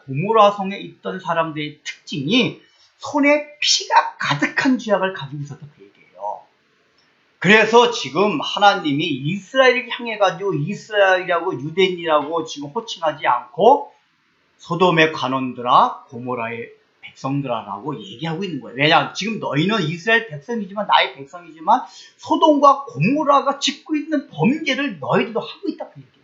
고모라 성에 있던 사람들의 특징이 손에 피가 가득한 죄악을 가지고 있었다 그 얘기예요. 그래서 지금 하나님이 이스라엘을 향해 가지고 이스라엘이라고 유대인이라고 지금 호칭하지 않고 소돔의 관원들아 고모라의 백성들아라고 얘기하고 있는 거예요. 왜냐? 지금 너희는 이스라엘 백성이지만 나의 백성이지만 소돔과 고모라가 짓고 있는 범죄를 너희들도 하고 있다 그 얘기예요.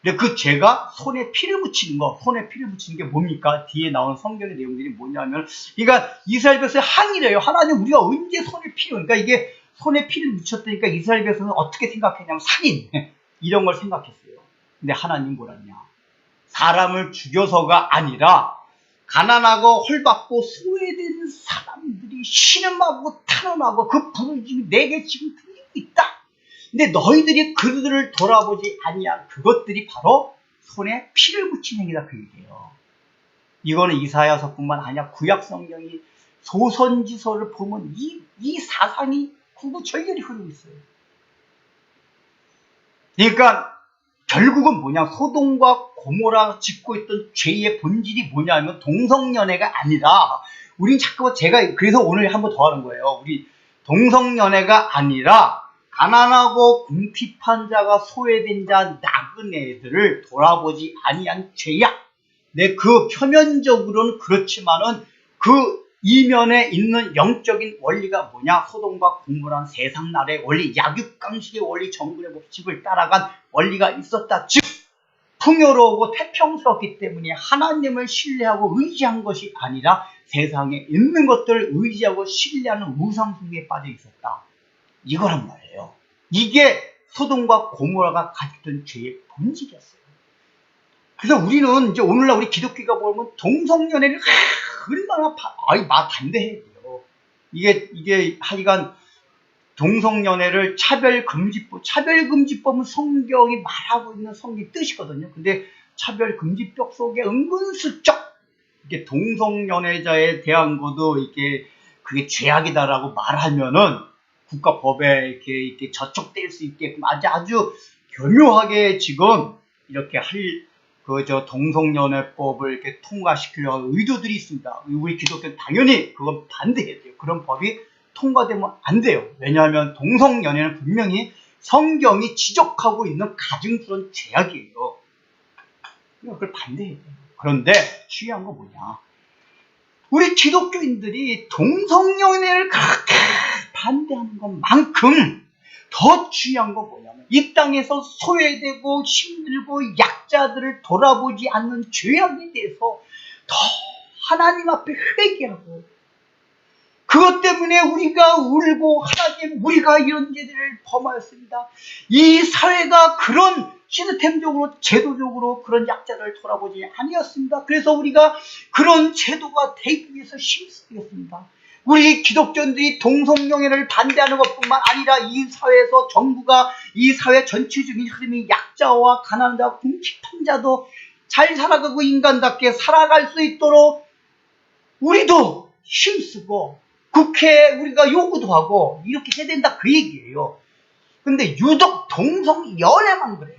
근데 그 죄가 손에 피를 묻히는 거, 손에 피를 묻히는 게 뭡니까? 뒤에 나오는 성경의 내용들이 뭐냐면, 그러니까 이스라엘 백성이 항의래요. 하나님 우리가 언제 손에 피를, 그러니까 이게 손에 피를 묻혔다니까 이스라엘 백성은 어떻게 생각했냐면 살인 이런 걸 생각했어요. 근데 하나님 뭐랬냐? 사람을 죽여서가 아니라 가난하고 헐받고 소외된 사람들이 신음하고 탄원하고 그 부르짖음이 내게 지금 들리고 있다. 근데 너희들이 그들을 돌아보지 아니한 그것들이 바로 손에 피를 묻힌 행위다 그 얘기예요. 이거는 이사야서뿐만 아니라 구약 성경이 소선지서를 보면 이 사상이 구구절절히 흐르고 있어요. 그러니까 결국은 뭐냐, 소돔과 고모라 짓고 있던 죄의 본질이 뭐냐면 동성연애가 아니라, 우린 자꾸 제가 그래서 오늘 한번 더 하는 거예요. 우리 동성연애가 아니라 가난하고 궁핍한 자가 소외된 자 나그네들을 돌아보지 아니한 죄야. 네, 그 표면적으로는 그렇지만은 그 이면에 있는 영적인 원리가 뭐냐? 소돔과 고모라는 세상 나라의 원리, 약육강식의 원리, 정글의 법칙을 따라간 원리가 있었다. 즉 풍요로우고 태평스럽기 때문에 하나님을 신뢰하고 의지한 것이 아니라 세상에 있는 것들을 의지하고 신뢰하는 우상숭배에 빠져 있었다. 이거란 말이에요. 이게 소돔과 고모라가 가졌던 죄의 본질이었어요. 그래서 우리는 이제 오늘날 우리 기독교가 보면 동성연애를 얼마나 반대해야 돼요. 이게 하여간 동성연애를 차별금지법은 성경이 말하고 있는 성경 뜻이거든요. 근데 차별금지법 속에 은근슬쩍 이게 동성연애자에 대한 것도 이게 그게 죄악이다라고 말하면은 국가법에 이렇게 저촉될 수 있게끔 아주 교묘하게 지금 이렇게 동성연애법을 이렇게 통과시키려는 의도들이 있습니다. 우리 기독교는 당연히 그건 반대해야 돼요. 그런 법이 통과되면 안 돼요. 왜냐하면 동성연애는 분명히 성경이 지적하고 있는 가증스러운 죄악이에요. 그걸 반대해야 돼요. 그런데 중요한 건 뭐냐? 우리 기독교인들이 동성연애를 그렇게 반대하는 것만큼 더 중요한 건 뭐냐면 이 땅에서 소외되고 힘들고 약자들을 돌아보지 않는 죄악에 대해서 더 하나님 앞에 회개하고, 그것 때문에 우리가 울고 하나님 우리가 이런 죄들을 범하였습니다. 이 사회가 그런 시스템적으로 제도적으로 그런 약자를 돌아보지 아니었습니다. 그래서 우리가 그런 제도가 되기 위해서 힘쓰겠습니다. 우리 기독교인들이 동성연애를 반대하는 것뿐만 아니라 이 사회에서 정부가 이 사회 전체적인 흐름이 약자와 가난한 자, 궁핍한 자도 잘 살아가고 인간답게 살아갈 수 있도록 우리도 힘쓰고 국회에 우리가 요구도 하고 이렇게 해야 된다 그 얘기예요. 근데 유독 동성연애만 그래요.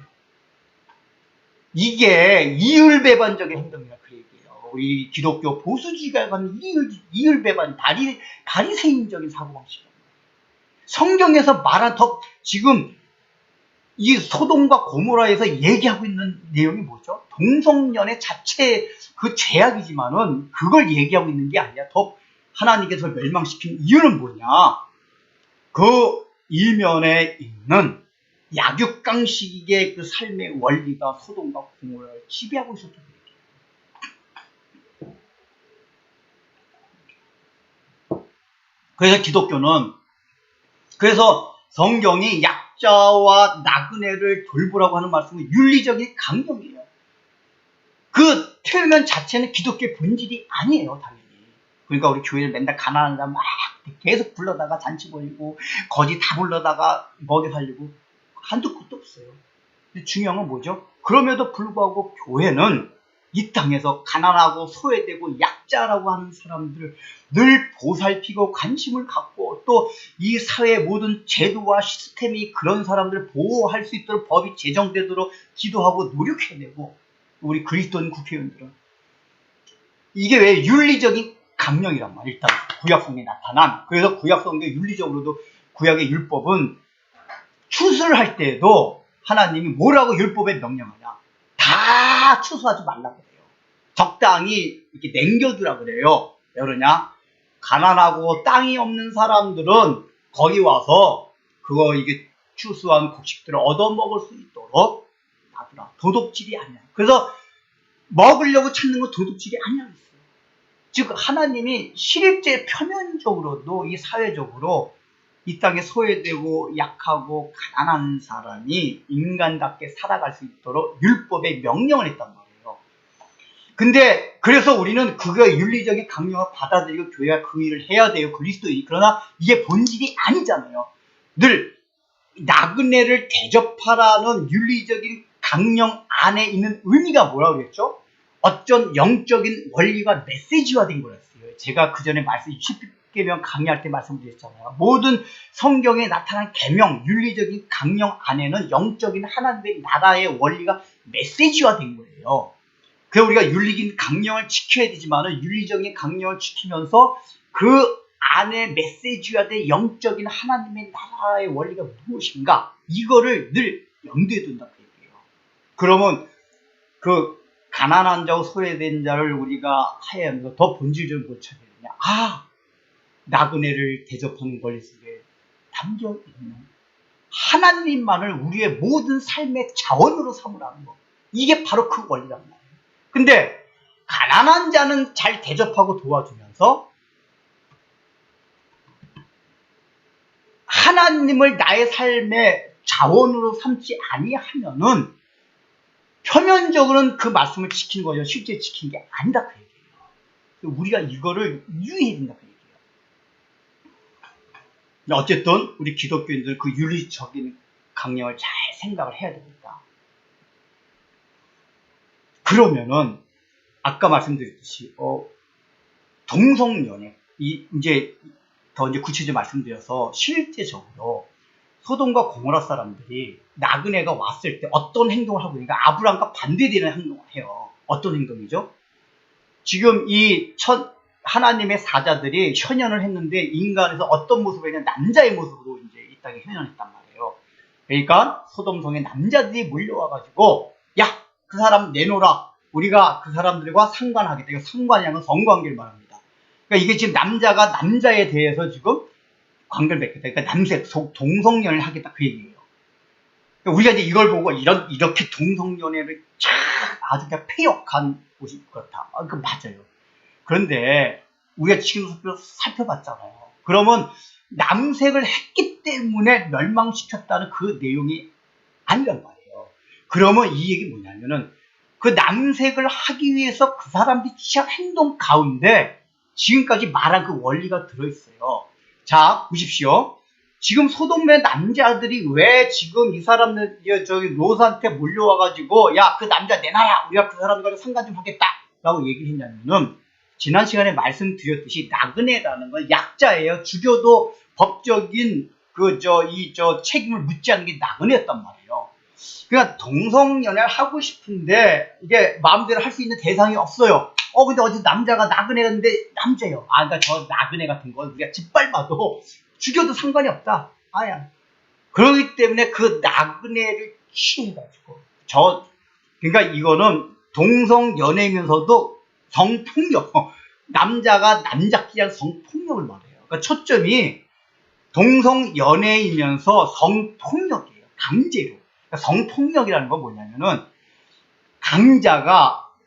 이게 이율배반적인 행동이라 그 얘기예요. 우리 기독교 보수주의가 가는 이율배반, 바리새인적인 사고방식입니다. 성경에서 말한 지금 이 소돔과 고모라에서 얘기하고 있는 내용이 뭐죠? 동성연애 자체 그 죄악이지만은 그걸 얘기하고 있는 게 아니라 더 하나님께서 멸망시킨 이유는 뭐냐? 그 이면에 있는 약육강식의 그 삶의 원리가 소돔과 고모라를 지배하고 있었던 거예요. 그래서 기독교는, 그래서 성경이 약자와 나그네를 돌보라고 하는 말씀은 윤리적인 강령이에요. 그 표현 자체는 기독교의 본질이 아니에요, 당연히. 그러니까 우리 교회를 맨날 가난한 사람 막 계속 불러다가 잔치 벌리고 거지 다 불러다가 먹여 살리고 한두 끝도 없어요. 근데 중요한 건 뭐죠? 그럼에도 불구하고 교회는 이 땅에서 가난하고 소외되고 약자라고 하는 사람들을 늘 보살피고 관심을 갖고 또 이 사회의 모든 제도와 시스템이 그런 사람들을 보호할 수 있도록 법이 제정되도록 기도하고 노력해내고, 우리 그리스도인 국회의원들은 이게 왜 윤리적인 강령이란 말이에요. 일단 구약성경에 나타난. 그래서 구약성경 윤리적으로도 구약의 율법은 추수를 할 때에도 하나님이 뭐라고 율법에 명령하냐? 다 추수하지 말라고 그래요. 적당히 이렇게 남겨두라 그래요. 왜 그러냐? 가난하고 땅이 없는 사람들은 거기 와서 그거 이게 추수한 곡식들을 얻어먹을 수 있도록 놔두라. 도둑질이 아니야. 그래서 먹으려고 찾는 건 도둑질이 아니야. 즉 하나님이 실제 표면적으로도 이 사회적으로 이 땅에 소외되고 약하고 가난한 사람이 인간답게 살아갈 수 있도록 율법에 명령을 했단 말이에요. 근데 그래서 우리는 그거의 윤리적인 강령을 받아들이고 교회가 그 일을 해야 돼요. 그리스도인이. 그러나 이게 본질이 아니잖아요. 늘 나그네를 대접하라는 윤리적인 강령 안에 있는 의미가 뭐라고 그랬죠? 어쩐 영적인 원리가 메시지화된 거였어요. 제가 그 전에 말씀 10계명 강의할 때 말씀드렸잖아요. 모든 성경에 나타난 계명, 윤리적인 강령 안에는 영적인 하나님의 나라의 원리가 메시지화된 거예요. 그래서 우리가 윤리적인 강령을 지켜야 되지만 윤리적인 강령을 지키면서 그 안에 메시지화된 영적인 하나님의 나라의 원리가 무엇인가, 이거를 늘 염두에 둔다고 얘기해요. 그러면 그 가난한 자고 소외된 자를 우리가 하야하면서 더 본질적으로 뭘 찾아야 되냐? 나그네를 대접하는 권리 속에 담겨있는 하나님만을 우리의 모든 삶의 자원으로 삼으라는 거. 이게 바로 그 원리란 말이에요. 근데 가난한 자는 잘 대접하고 도와주면서 하나님을 나의 삶의 자원으로 삼지 아니하면은 표면적으로는 그 말씀을 지키는 거죠. 실제 지킨 게 아니다 그 얘기예요. 우리가 이거를 유의해야 된다 그 얘기예요. 어쨌든 우리 기독교인들 그 윤리적인 강령을 잘 생각을 해야 됩니다. 그러면은 아까 말씀드렸듯이 동성연애 이제 더 이제 구체적으로 말씀드려서 실제적으로 소돔과 고모라 사람들이 나그네가 왔을 때 어떤 행동을 하고 있는가? 아브라함과 반대되는 행동을 해요. 어떤 행동이죠? 지금 하나님의 사자들이 현현을 했는데 인간에서 어떤 모습을 했냐? 남자의 모습으로 이제 이 땅에 현현했단 말이에요. 그러니까 소돔성에 남자들이 몰려와가지고 야, 그 사람 내놓으라. 우리가 그 사람들과 상관하겠다. 이거 상관이라는 성관계를 말합니다. 그러니까 이게 지금 남자가 남자에 대해서 지금 관계를 맺겠다. 그러니까 남색, 동성연애를 하겠다. 그 얘기예요. 그러니까 우리가 이제 이걸 보고 이렇게 동성연애를 아주 그냥 폐역한 곳이 그렇다. 그 맞아요. 그런데 우리가 지금 살펴봤잖아요. 그러면 남색을 했기 때문에 멸망시켰다는 그 내용이 아니란 말이에요. 그러면 이 얘기 뭐냐면은 그 남색을 하기 위해서 그 사람들이 취한 행동 가운데 지금까지 말한 그 원리가 들어있어요. 자, 보십시오. 지금 소돔의 남자들이 왜 지금 이 사람들, 저기 롯한테 몰려와가지고, 야, 그 남자 내놔라! 우리가 그 사람들과 상관 좀 하겠다! 라고 얘기를 했냐면은, 지난 시간에 말씀드렸듯이 나그네라는 건 약자예요. 죽여도 법적인 책임을 묻지 않는 게 나그네였단 말이에요. 그러니까 동성연애를 하고 싶은데, 이게 마음대로 할 수 있는 대상이 없어요. 근데 어디 남자가 나그네인데 남자예요. 그러니까 저 나그네 같은 건 우리가 짓밟아도 죽여도 상관이 없다. 그렇기 때문에 그 나그네를 취해가지고 그러니까 이거는 동성 연애면서도 성폭력, 남자가 남자끼리 한 성폭력을 말해요. 그러니까 초점이 동성연애이면서 성폭력이에요. 강제로. 그러니까 성폭력이라는 건 뭐냐면은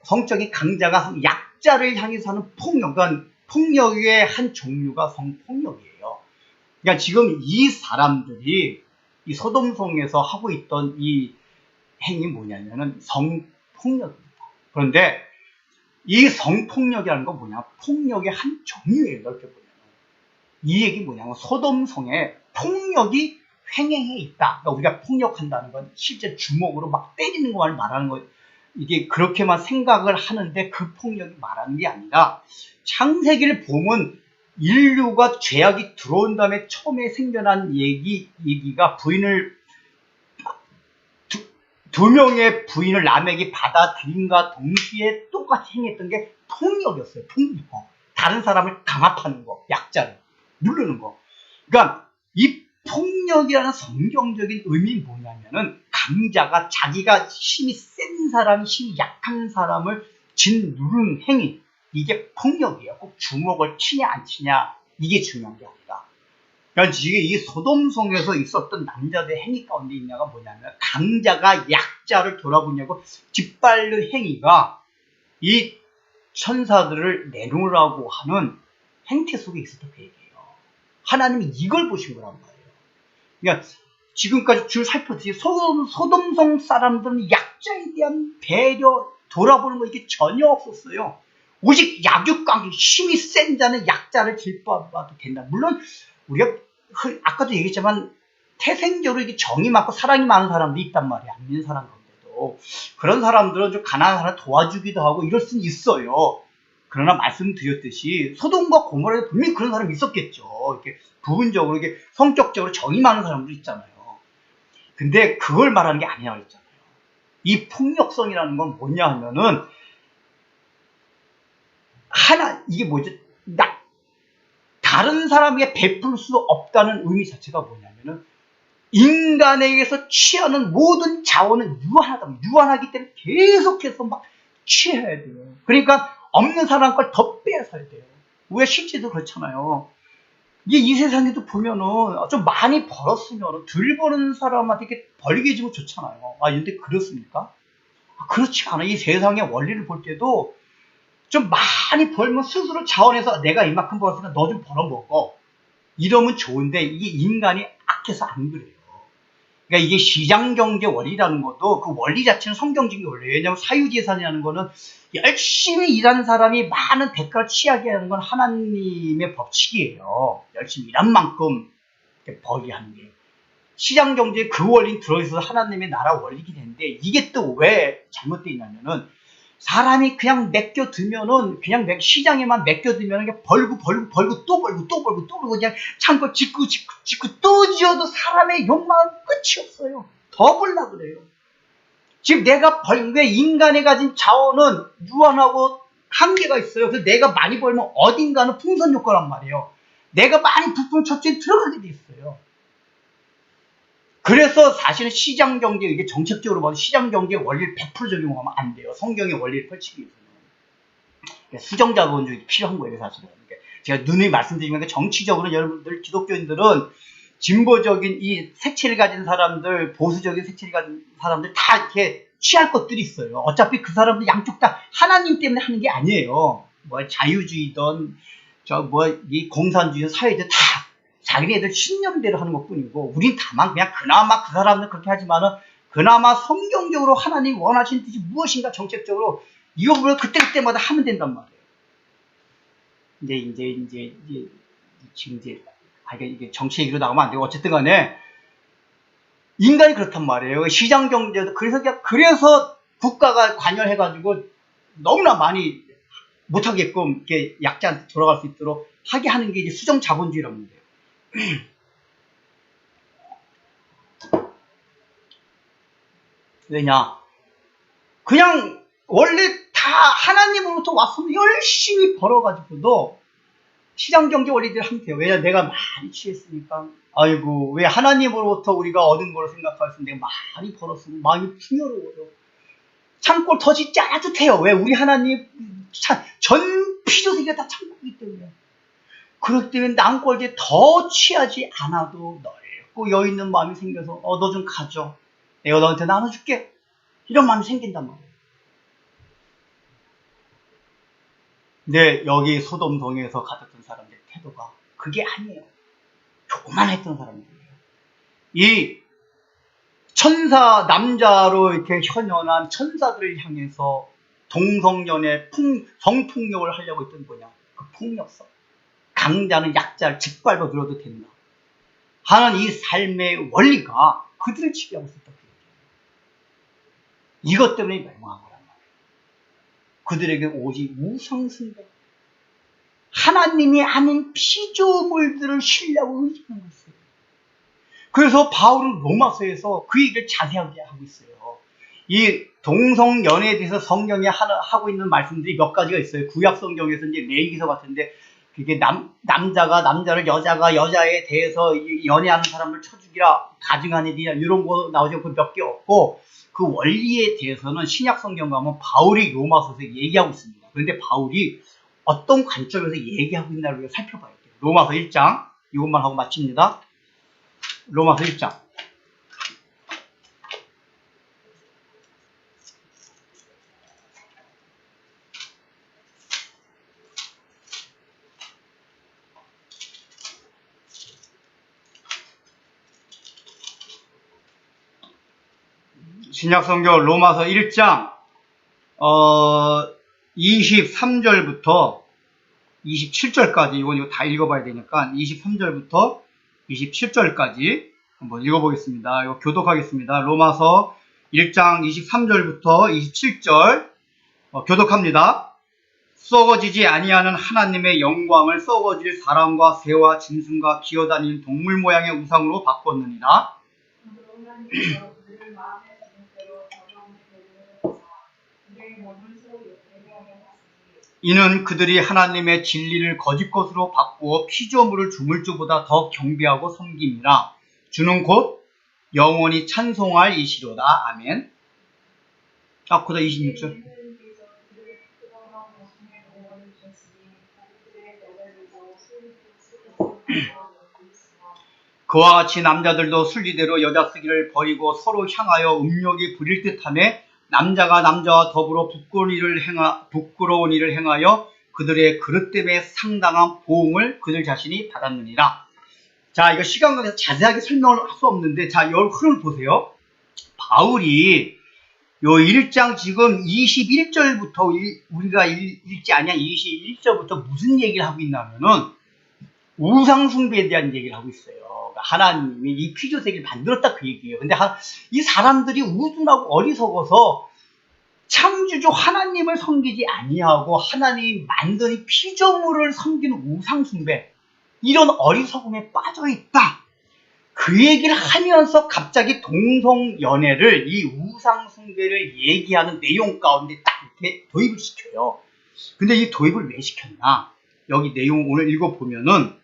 성적인 강자가 약자를 향해서 하는 폭력, 그러니까 폭력의 한 종류가 성폭력이에요. 그러니까 지금 이 사람들이 이 소돔성에서 하고 있던 이 행위 뭐냐면은 성폭력입니다. 그런데 이 성폭력이라는 건 뭐냐? 폭력의 한 종류예요. 이렇게 보면. 이 얘기 뭐냐면 소돔성에 폭력이 횡행해 있다. 그러니까 우리가 폭력한다는 건 실제 주먹으로 막 때리는 것만 말하는 거, 이게 그렇게만 생각을 하는데 그 폭력이 말하는 게 아니라 창세기를 보면 인류가 죄악이 들어온 다음에 처음에 생겨난 얘기가 두 명의 부인을 라멕이 받아들인과 동시에 똑같이 행했던 게 폭력이었어요. 폭력. 다른 사람을 강압하는 거, 약자를 누르는 거. 그러니까 이 폭력이라는 성경적인 의미는 뭐냐면은 강자가 자기가 힘이 센 사람이 힘이 약한 사람을 짓누르는 행위. 이게 폭력이에요. 꼭 주먹을 치냐 안 치냐 이게 중요한 게 아니라. 그러니까 지금 이 소돔성에서 있었던 남자들의 행위 가운데 있냐가 뭐냐면 강자가 약자를 돌아보냐고 짓밟는 행위가 이 천사들을 내놓으라고 하는 행태 속에 있었던 그 얘기예요. 하나님이 이걸 보신 거란 말이에요. 그러니까 지금까지 줄 살펴보지 소돔성 사람들은 약자에 대한 배려 돌아보는 거 이게 전혀 없었어요. 오직 약육강이 힘이 센 자는 약자를 질밟아도 된다. 물론 우리가 아까도 얘기했지만 태생적으로 이게 정이 많고 사랑이 많은 사람도 있단 말이야. 안 믿는 사람 가운데도. 그런 사람들은 좀 가난한 사람 도와주기도 하고 이럴 수는 있어요. 그러나 말씀드렸듯이 소돔과 고모라에 분명히 그런 사람이 있었겠죠. 이렇게 부분적으로 이게 성격적으로 정이 많은 사람도 있잖아요. 근데 그걸 말하는 게 아니라고 했잖아요. 이 폭력성이라는 건 뭐냐 하면은 이게 뭐죠? 다른 사람에게 베풀 수 없다는 의미 자체가 뭐냐면은 인간에게서 취하는 모든 자원은 유한하기 때문에 계속해서 막 취해야 돼요. 그러니까 없는 사람 걸 더 빼앗아야 돼요. 우리가 실제도 그렇잖아요. 이 세상에도 보면은 좀 많이 벌었으면 덜 버는 사람한테 이렇게 벌게 해주면 좋잖아요. 근데 그렇습니까? 그렇지가 않아요. 이 세상의 원리를 볼 때도 좀 많이 벌면 스스로 자원해서 내가 이만큼 벌었으니까 너 좀 벌어먹어. 이러면 좋은데 이게 인간이 악해서 안 그래요. 그러니까 이게 시장경제 원리라는 것도 그 원리 자체는 성경적인 원리예요. 왜냐하면 사유재산이라는 거는 열심히 일하는 사람이 많은 대가를 취하게 하는 건 하나님의 법칙이에요. 열심히 일한 만큼 벌게 하는 게. 시장경제에 그 원리는 들어있어서 하나님의 나라 원리긴 했는데 이게 또 왜 잘못되어 있냐면은 사람이 그냥 맡겨두면은 시장에만 맡겨두면은 벌고 또 그냥 창고 짓고 또 지어도 사람의 욕망은 끝이 없어요. 더 벌려고 그래요. 지금 내가 왜 인간이 가진 자원은 유한하고 한계가 있어요. 그래서 내가 많이 벌면 어딘가는 풍선 효과란 말이에요. 내가 많이 부풀면 저쪽에 들어가게 돼 있어요. 그래서 사실은 시장경제, 이게 정책적으로 봐도 시장경제의 원리를 100% 적용하면 안 돼요. 성경의 원리를 펼치기 위해서는. 수정자본주의 필요한 거예요, 사실은. 제가 누누이 말씀드리면 정치적으로 여러분들, 기독교인들은 진보적인 이 색채를 가진 사람들, 보수적인 색채를 가진 사람들 다 이렇게 취할 것들이 있어요. 어차피 그 사람들 양쪽 다 하나님 때문에 하는 게 아니에요. 뭐 자유주의든, 이 공산주의든 사회든 다 자기네들 신념대로 하는 것 뿐이고, 우린 다만 그냥 그나마 그 사람들 그렇게 하지만은, 그나마 성경적으로 하나님 원하시는 뜻이 무엇인가 정책적으로, 이거 그때마다 하면 된단 말이에요. 이게 정치 얘기로 나가면 안 되고, 어쨌든 간에, 인간이 그렇단 말이에요. 시장 경제도, 그래서 국가가 관여해가지고, 너무나 많이 못하게끔, 이렇게 약자한테 돌아갈 수 있도록 하게 하는 게 이제 수정 자본주의라는 건데요. 왜냐? 그냥 원래 다 하나님으로부터 왔으면 열심히 벌어가지고도 시장경제 원리대로 하면 돼요. 왜냐? 내가 많이 취했으니까. 아이고, 왜 하나님으로부터 우리가 얻은 거로 생각하였으면 내가 많이 벌었으면 마음이 풍요로워요. 창골 더 짓지 않아도 돼요. 왜? 우리 하나님 전 피조세계가 다 천국이기 때문에. 그렇기 때문에 남꼴에 더 취하지 않아도 넓고 여있는 마음이 생겨서 너 좀 가져. 내가 너한테 나눠줄게. 이런 마음이 생긴단 말이에요. 근데 여기 소돔동에서 가졌던 사람들의 태도가 그게 아니에요. 교만했던 사람들이에요. 이 천사, 남자로 이렇게 현현한 천사들을 향해서 동성연애 성폭력을 하려고 했던 뭐냐? 그 폭력성. 강자는 약자를 짓밟아 들어도 된다 하는 이 삶의 원리가 그들을 지배하고 있었다. 이것 때문에 멸망한 거란 말이에요. 그들에게 오직 우상숭배, 하나님이 아닌 피조물들을 신뢰하고 의지하는 것이에요. 그래서 바울은 로마서에서 그 얘기를 자세하게 하고 있어요. 이 동성연애에 대해서 성경에 하고 있는 말씀들이 몇 가지가 있어요. 구약 성경에서 이제 레위기서 같은데 그게 남자가 남자를 여자가 여자에 대해서 연애하는 사람을 쳐 죽이라 가증하니라 이런 거 나오죠. 그 몇 개 없고 그 원리에 대해서는 신약 성경 가면 바울이 로마서에서 얘기하고 있습니다. 그런데 바울이 어떤 관점에서 얘기하고 있나를 살펴봐야 돼요. 로마서 1장 이것만 하고 마칩니다. 로마서 1장 신약성경 로마서 1장 23절부터 27절까지 이거 다 읽어봐야 되니까 23절부터 27절까지 한번 읽어보겠습니다. 이거 교독하겠습니다. 로마서 1장 23절부터 27절 교독합니다. 썩어지지 아니하는 하나님의 영광을 썩어질 사람과 새와 짐승과 기어다니는 동물 모양의 우상으로 바꿨느니라. 이는 그들이 하나님의 진리를 거짓 것으로 바꾸어 피조물을 주물주보다 더 경배하고 섬김이라. 주는 곧 영원히 찬송할 이시로다. 아멘. 그다음 26절. 그와 같이 남자들도 순리대로 여자 쓰기를 버리고 서로 향하여 음욕이 부릴 듯하며 남자가 남자와 더불어 부끄러운 일을 행하여 그들의 그릇 때문에 상당한 보응을 그들 자신이 받았느니라. 자, 이거 시간 관계에서 자세하게 설명을 할 수 없는데, 자, 이 흐름을 보세요. 바울이 요 1장 지금 21절부터 우리가 읽지 않냐 21절부터 무슨 얘기를 하고 있냐면은 우상숭배에 대한 얘기를 하고 있어요. 그러니까 하나님이 이 피조세계를 만들었다 그 얘기예요. 근데 이 사람들이 우둔하고 어리석어서 창조주 하나님을 섬기지 아니하고 하나님이 만든 이 피조물을 섬기는 우상숭배, 이런 어리석음에 빠져있다. 그 얘기를 하면서 갑자기 동성연애를, 이 우상숭배를 얘기하는 내용 가운데 딱 이렇게 도입을 시켜요. 근데 이 도입을 왜 시켰나? 여기 내용 오늘 읽어보면은,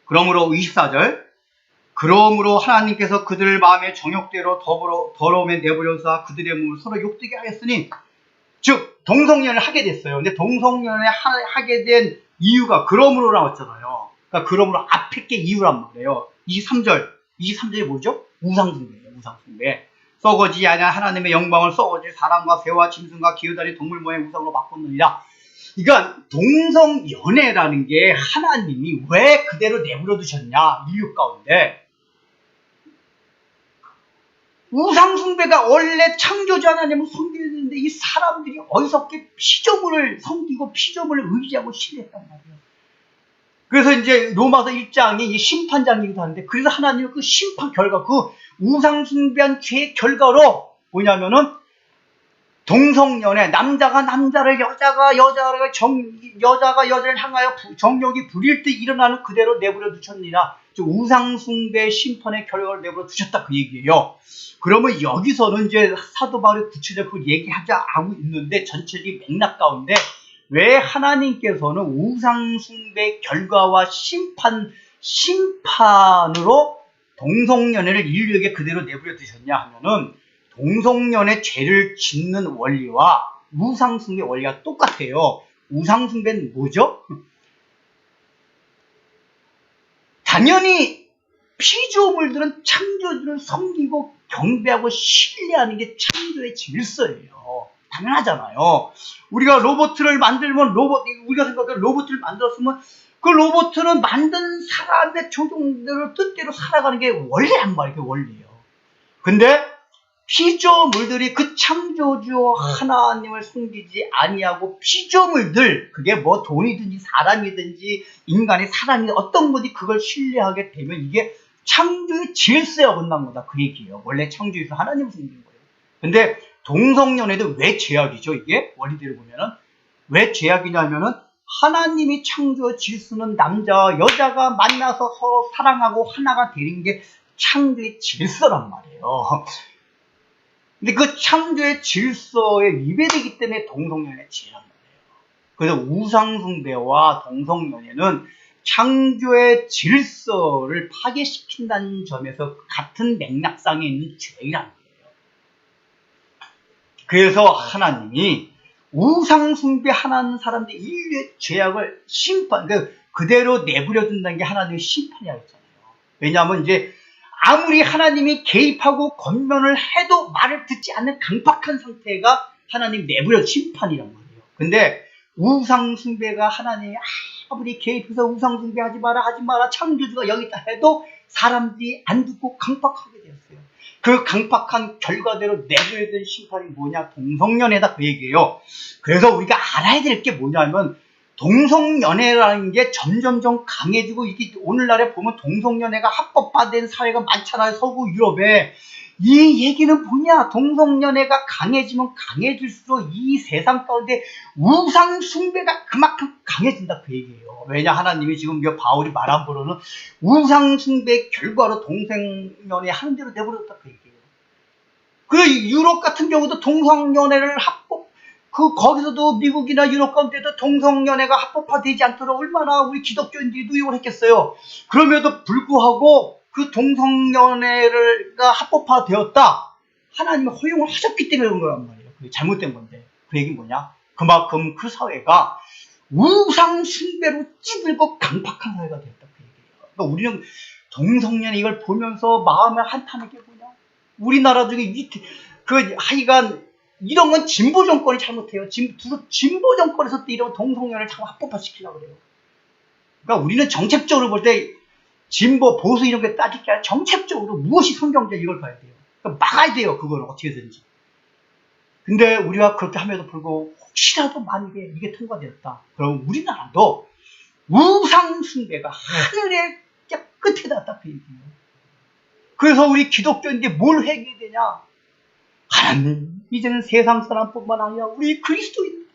그러므로 24절, 그러므로 하나님께서 그들 마음의 정욕대로 더러움에 내버려서 그들의 몸을 서로 욕되게 하였으니, 즉 동성연애를 하게 됐어요. 근데 동성연애 하게 된 이유가 그러므로 나왔잖아요. 그러니까 그러므로 앞에 게 이유란 말이에요. 23절이 뭐죠? 우상숭배예요. 우상숭배. 썩어지지 아니한 하나님의 영광을 썩어질 사람과 새와 짐승과 기어다니는 동물 모양의 우상으로 바꿨느니라. 그러니까 동성연애라는 게 하나님이 왜 그대로 내버려 두셨냐, 인류 가운데. 우상숭배가 원래 창조주 하나님을 섬겨야 되는데 이 사람들이 어리석게 피조물을 섬기고 피조물을 의지하고 신뢰했단 말이에요. 그래서 이제 로마서 1장이 이 심판장이기도 하는데, 그래서 하나님은 그 심판 결과, 그 우상숭배한 죄의 결과로 뭐냐면은 동성연애, 남자가 남자를, 여자가 여자를 향하여 정욕이 부릴 때 일어나는 그대로 내버려 두셨느니라. 우상숭배 심판의 결과를 내버려 두셨다 그 얘기예요. 그러면 여기서는 이제 사도 바울이 구체적으로 얘기하고 있는데, 전체적인 맥락 가운데 왜 하나님께서는 우상숭배 결과와 심판으로 동성연애를 인류에게 그대로 내버려 두셨냐 하면은, 동성연애 죄를 짓는 원리와 우상숭배 원리가 똑같아요. 우상숭배는 뭐죠? 당연히 피조물들은 창조주를 섬기고 경배하고 신뢰하는 게 창조의 질서예요. 당연하잖아요. 우리가 로봇을 만들면 우리가 생각해 로봇을 만들었으면 그 로봇은 만든 사람의 조종대로 뜻대로 살아가는 게 원래란 말이에요. 원리예요. 근데 피조물들이 그 창조주 하나님을 숨기지 아니하고 피조물들, 그게 뭐 돈이든지 사람이든지 인간의 사랑이 어떤 건지 그걸 신뢰하게 되면 이게 창조의 질서에 어긋난 거다, 그 얘기예요. 원래 창조에서 하나님을 숨긴 거예요. 근데 동성연애도 왜 죄악이죠? 이게 원리대로 보면은 왜 죄악이냐면은 하나님이 창조 질서는 남자와 여자가 만나서 서로 사랑하고 하나가 되는 게 창조의 질서란 말이에요. 근데 그 창조의 질서에 위배되기 때문에 동성연애 죄란 말이에요. 그래서 우상숭배와 동성연애는 창조의 질서를 파괴시킨다는 점에서 같은 맥락상에 있는 죄란 거예요. 그래서 하나님이 우상숭배하는 사람들 인류의 죄악을 그대로 내버려 둔다는 게 하나님의 심판이라고 했잖아요. 왜냐하면 이제 아무리 하나님이 개입하고 권면을 해도 말을 듣지 않는 강팍한 상태가 하나님 내버려 심판이란 말이에요. 근데 우상숭배가 하나님이 아무리 개입해서 우상숭배하지 마라 창조주가 여기 있다 해도 사람들이 안 듣고 강팍하게 되었어요. 그 강팍한 결과대로 내버려 둔 심판이 뭐냐? 동성연애다, 그 얘기예요. 그래서 우리가 알아야 될 게 뭐냐면 동성연애라는 게 점점점 강해지고, 이게 오늘날에 보면 동성연애가 합법화된 사회가 많잖아요. 서구 유럽에. 이 얘기는 뭐냐? 동성연애가 강해지면 강해질수록 이 세상 가운데 우상숭배가 그만큼 강해진다, 그 얘기예요. 왜냐? 하나님이 지금 바울이 말한 바로는 우상숭배의 결과로 동성연애 하는 대로 내버렸다, 그 얘기예요. 그 유럽 같은 경우도 동성연애를 거기서도 미국이나 유럽 가운데도 동성연애가 합법화되지 않도록 얼마나 우리 기독교인들이 노력을 했겠어요. 그럼에도 불구하고 그 동성연애가 합법화되었다. 하나님이 허용을 하셨기 때문에 그런 거란 말이에요. 그게 잘못된 건데. 그 얘기는 뭐냐? 그만큼 그 사회가 우상숭배로 찌들고 강팍한 사회가 되었다, 그 얘기예요. 그러니까 우리는 동성연애 이걸 보면서 마음에 한탄한 게 뭐냐? 우리나라 중에 하여간 이런 건 진보 정권이 잘못해요. 진보 정권에서 또 이런 동성연애를 자꾸 합법화시키려고 그래요. 그러니까 우리는 정책적으로 볼 때 진보, 보수 이런 게 따질 게 아니라 정책적으로 무엇이 성경적 이걸 봐야 돼요. 그러니까 막아야 돼요. 그거는 어떻게든지. 근데 우리가 그렇게 함에도 불구하고 혹시라도 만약에 이게 통과되었다. 그럼 우리나라도 우상숭배가 하늘의 끝에 닿았다, 그 얘기예요. 그래서 우리 기독교인들이 뭘 회개해야 되냐? 하나님, 이제는 세상 사람뿐만 아니라 우리 그리스도인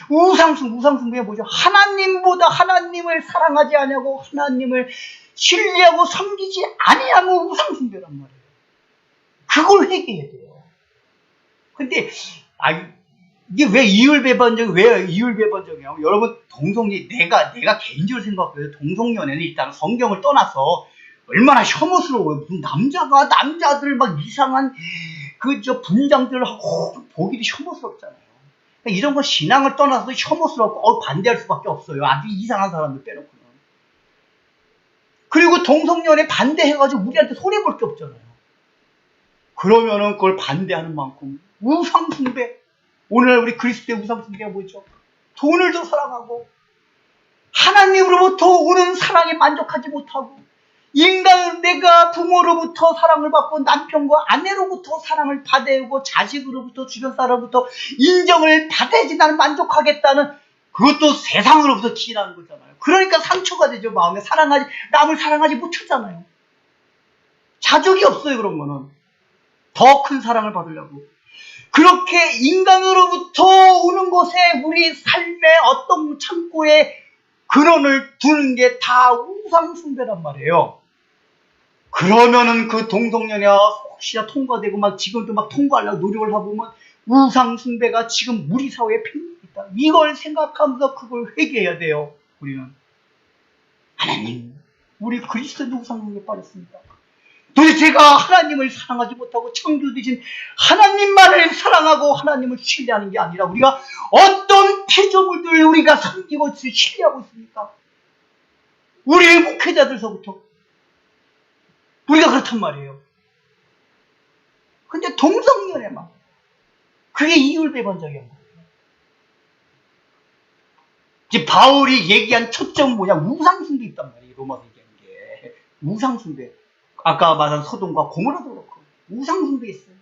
우상숭배가 뭐죠? 하나님보다 하나님을 사랑하지 아니하고 하나님을 신뢰하고 섬기지 아니하면 우상숭배란 말이에요. 그걸 회개해야 돼요. 근데 이게 왜 이율배반적이냐면, 여러분 내가 개인적으로 생각해요. 동성연애는 일단 성경을 떠나서 얼마나 혐오스러워요. 무슨 남자들 막 이상한 분장들을 하고 보기도 혐오스럽잖아요. 그러니까 이런 건 신앙을 떠나서 혐오스럽고 반대할 수밖에 없어요. 아주 이상한 사람들 빼놓고는. 그리고 동성연애 반대해가지고 우리한테 손해볼 게 없잖아요. 그러면은 그걸 반대하는 만큼 우상숭배. 오늘날 우리 그리스도의 우상숭배가 뭐죠? 돈을 더 사랑하고 하나님으로부터 오는 사랑에 만족하지 못하고, 내가 부모로부터 사랑을 받고 남편과 아내로부터 사랑을 받아오고 자식으로부터 주변 사람으로부터 인정을 받아야지 나는 만족하겠다는, 그것도 세상으로부터 기인하는 거잖아요. 그러니까 상처가 되죠. 마음에 남을 사랑하지 못하잖아요. 자족이 없어요. 그런 거는 더 큰 사랑을 받으려고. 그렇게 인간으로부터 오는 것에 우리 삶의 어떤 창고에 근원을 두는 게 다 우상숭배란 말이에요. 그러면은 그 동성연애가 혹시나 통과되고 지금도 통과하려고 노력을 해보면 우상숭배가 지금 우리 사회에 팽배해 있다. 이걸 생각하면서 그걸 회개해야 돼요. 우리는 하나님, 우리 그리스도도 우상숭배에 빠졌습니다. 도대체가 하나님을 사랑하지 못하고 창조 되신 하나님만을 사랑하고 하나님을 신뢰하는 게 아니라 우리가 어떤 피조물들을 우리가 섬기고 신뢰하고 있습니까? 우리의 목회자들서부터 우리가 그렇단 말이에요. 근데 동성연애만 그게 이율배반적인 거예요. 이제 바울이 얘기한 초점은 뭐냐? 우상숭배 있단 말이에요. 로마서 얘기한 게 우상숭배. 아까 말한 소돔과 고모라도 그렇고 우상숭배 있어요.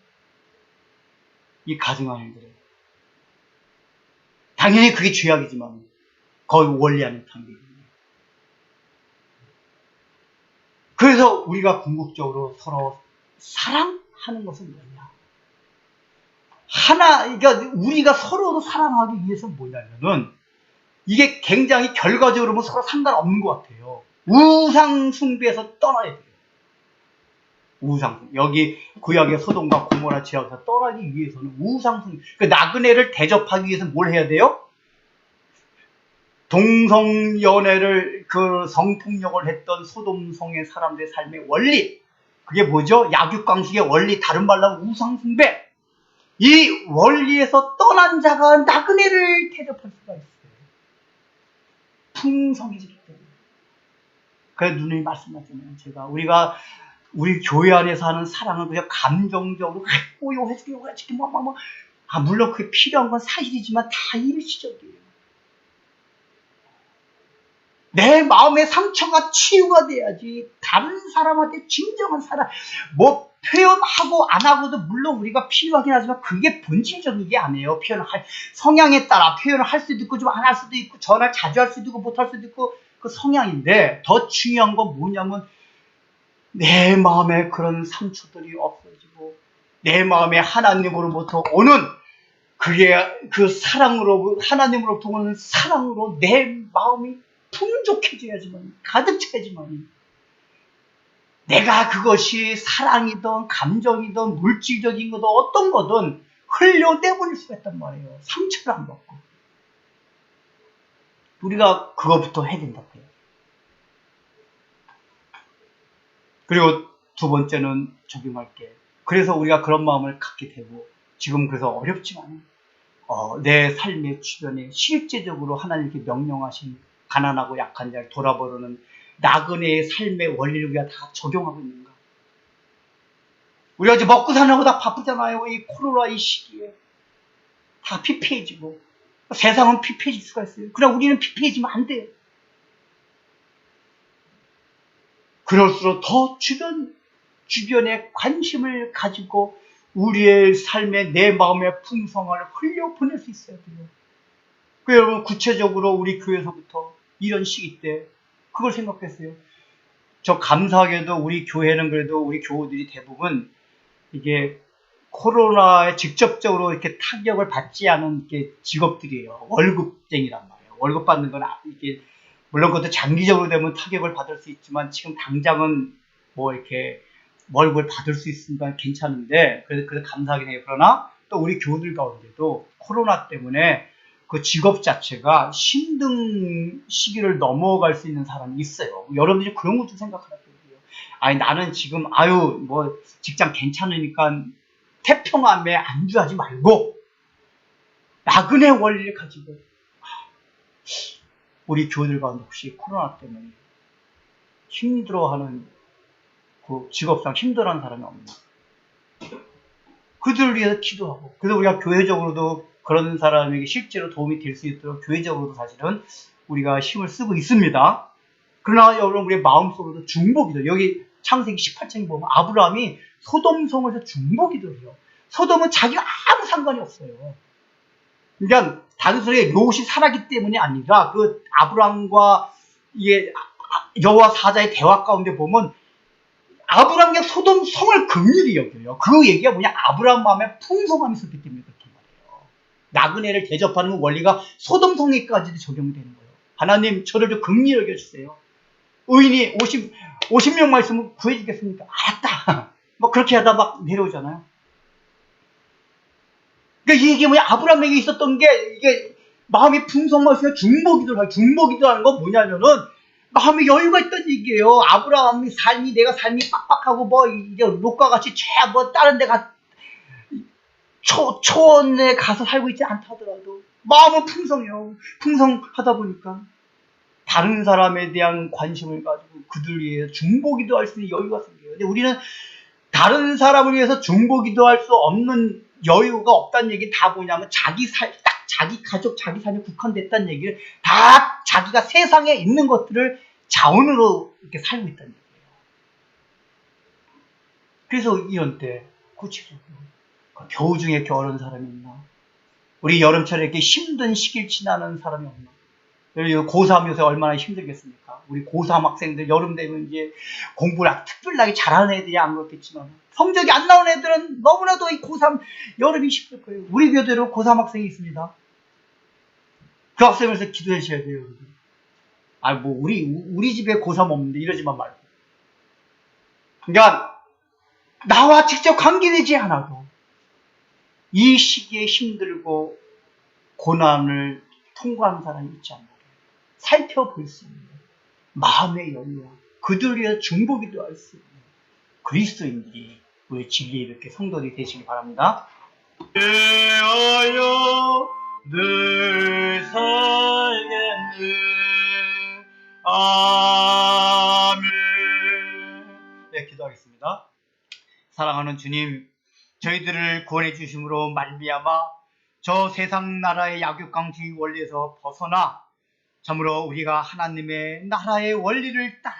이 가증한 일들은 당연히 그게 죄악이지만 거의 원리하는 판결입니다. 그래서 우리가 궁극적으로 서로 사랑하는 것은 뭐냐? 그러니까 우리가 서로 사랑하기 위해서 뭐냐면은 이게 굉장히 결과적으로 뭐 서로 상관없는 것 같아요. 우상숭배에서 떠나야 돼요. 우상숭배. 여기 구약의 소돔과 고모라 지역에서 떠나기 위해서는 우상숭배. 그 나그네를 대접하기 위해서 뭘 해야 돼요? 동성연애를 그 성폭력을 했던 소돔성의 사람들의 삶의 원리. 그게 뭐죠? 약육강식의 원리. 다른 말로 하면 우상숭배. 이 원리에서 떠난 자가 나그네를 대접할 수가 있어요. 풍성해지기 때문에. 그래서 누님이 말씀하셨잖아요. 우리 교회 안에서 하는 사랑은 그냥 감정적으로 요해주기 물론 그게 필요한 건 사실이지만 다 일시적이에요. 내 마음의 상처가 치유가 돼야지 다른 사람한테 진정한 사랑 뭐 표현하고 안 하고도 물론 우리가 필요하긴 하지만 그게 본질적인 게 아니에요. 성향에 따라 표현을 할 수도 있고 좀 안 할 수도 있고 전화를 자주 할 수도 있고 못 할 수도 있고 그 성향인데 더 중요한 건 뭐냐면 내 마음에 그런 상처들이 없어지고 내 마음에 하나님으로부터 오는 그게 그 사랑으로 하나님으로부터 오는 사랑으로 내 마음이 풍족해져야지만 가득 차야지만 내가 그것이 사랑이든 감정이든 물질적인 거든 어떤 거든 흘려내버릴 수가 있단 말이에요. 상처를 안 받고 우리가 그거부터 해야 된다고 해요. 그리고 두 번째는 적용할게. 그래서 우리가 그런 마음을 갖게 되고 지금 그래서 어렵지만 내 삶의 주변에 실제적으로 하나님께 명령하신 가난하고 약한 자를 돌아보려는 나그네의 삶의 원리를 우리가 다 적용하고 있는가? 우리가 이제 먹고 사는 거 다 바쁘잖아요. 이 코로나 이 시기에 다 피폐해지고 세상은 피폐해질 수가 있어요. 그러나 우리는 피폐해지면 안 돼요. 그럴수록 더 주변에 관심을 가지고 우리의 삶에 내 마음의 풍성함을 흘려보낼 수 있어야 돼요. 여러분 구체적으로 우리 교회에서부터 이런 시기 때 그걸 생각했어요. 저 감사하게도 우리 교회는 그래도 우리 교우들이 대부분 이게 코로나에 직접적으로 이렇게 타격을 받지 않은 직업들이에요. 월급쟁이란 말이에요. 월급 받는 건 이게 물론 그것도 장기적으로 되면 타격을 받을 수 있지만 지금 당장은 뭐 이렇게 월급을 받을 수 있으니까 괜찮은데 그래서 감사하긴 해요. 그러나 또 우리 교우들 가운데도 코로나 때문에 그 직업 자체가 힘든 시기를 넘어갈 수 있는 사람이 있어요. 여러분들이 그런 것도 생각하라고요. 아니 나는 지금 뭐 직장 괜찮으니까 태평함에 안주하지 말고 나그네 원리를 가지고 우리 교우들 가운데 혹시 코로나 때문에 힘들어하는 그 직업상 힘들어하는 사람이 없나? 그들을 위해서 기도하고 그래서 우리가 교회적으로도 그런 사람에게 실제로 도움이 될 수 있도록 교회적으로도 사실은 우리가 힘을 쓰고 있습니다. 그러나 여러분 우리의 마음속으로도 중보기도 여기 창세기 18장에 보면 아브라함이 소돔성에서 중보기도해요. 소돔은 자기가 아무 상관이 없어요. 그러니까 단순히 롯이 살았기 때문이 아니라 그 아브라함과 이게 여호와 사자의 대화 가운데 보면 아브라함이 소돔성을 긍휼히 여겨요. 그 얘기가 뭐냐? 아브라함 마음에 풍성함이 있었기 때문에 그렇단 말이에요. 나그네를 대접하는 원리가 소돔성에까지도 적용되는 거예요. 하나님 저를 좀 긍휼히 여겨주세요. 의인이 50명만 있으면 구해지겠습니까? 알았다. 뭐 그렇게 하다 막 내려오잖아요. 그러니까 이게 뭐야? 아브라함에게 있었던 게 이게 마음이 풍성하시면 중보기도를 하는 거 뭐냐면은 마음에 여유가 있다는 얘기예요. 아브라함의 삶이, 내가 삶이 빡빡하고 뭐 이제 롯과 같이 뭐 다른 데가 초원에 가서 살고 있지 않다 하더라도 마음은 풍성해요. 풍성하다 보니까 다른 사람에 대한 관심을 가지고 그들 위해 중보기도 할 수 있는 여유가 생겨요. 근데 우리는 다른 사람을 위해서 중보기도 할 수 없는 여유가 없다는 얘기 다 뭐냐면 딱 자기 가족, 자기 삶에 국한됐다는 얘기를 다 자기가 세상에 있는 것들을 자원으로 이렇게 살고 있다는 얘기예요. 그래서 이런 때 구체적으로 겨우 중에 겨울은 사람이 있나? 우리 여름철에 이렇게 힘든 시기를 지나는 사람이 없나? 고3 요새 얼마나 힘들겠습니까? 우리 고3 학생들 여름 되면 이제 공부를 특별하게 잘하는 애들이 안 그렇겠지만 성적이 안 나오는 애들은 너무나도 이 고3 여름이 힘들 거예요. 우리 교대로 고3 학생이 있습니다. 그 학생에서 기도해 주셔야 돼요, 여러분. 뭐 우리 집에 고3 없는데 이러지만 말고. 그러니까 나와 직접 관계되지 않아도 이 시기에 힘들고 고난을 통과한 사람이 있지 않나. 살펴볼 수 있는 마음의 여유와 그들 위해 중보기도 할 수 있는 그리스도인들이 우리 진리 이렇게 성도들이 되시기 바랍니다. 되어요 늘 살겠네. 아멘. 네, 기도하겠습니다. 사랑하는 주님, 저희들을 구원해 주심으로 말미암아 저 세상 나라의 약육강식 원리에서 벗어나 참으로 우리가 하나님의 나라의 원리를 따라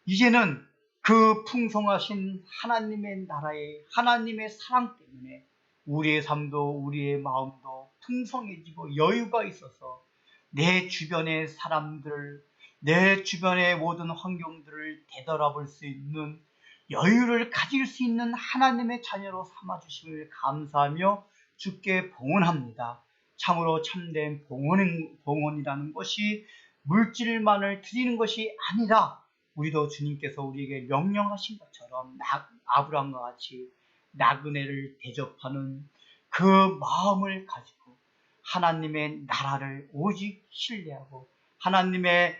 이제는 그 풍성하신 하나님의 나라의 하나님의 사랑 때문에 우리의 삶도 우리의 마음도 풍성해지고 여유가 있어서 내 주변의 사람들, 내 주변의 모든 환경들을 되돌아볼 수 있는 여유를 가질 수 있는 하나님의 자녀로 삼아주심을 감사하며 주께 봉헌합니다. 참으로 참된 봉헌이라는 것이 물질만을 드리는 것이 아니라 우리도 주님께서 우리에게 명령하신 것처럼 아브라함과 같이 나그네를 대접하는 그 마음을 가지고 하나님의 나라를 오직 신뢰하고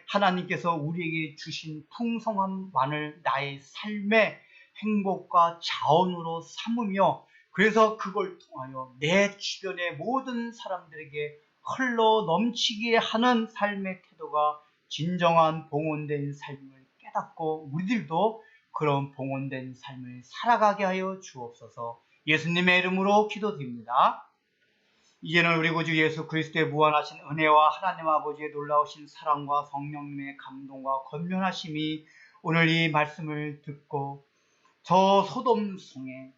하나님께서 우리에게 주신 풍성함만을 나의 삶의 행복과 자원으로 삼으며 그래서 그걸 통하여 내 주변의 모든 사람들에게 흘러 넘치게 하는 삶의 태도가 진정한 봉헌된 삶을 깨닫고 우리들도 그런 봉헌된 삶을 살아가게 하여 주옵소서. 예수님의 이름으로 기도드립니다. 이제는 우리 구주 예수 그리스도의 무한하신 은혜와 하나님 아버지의 놀라우신 사랑과 성령님의 감동과 권면하심이 오늘 이 말씀을 듣고 저 소돔성에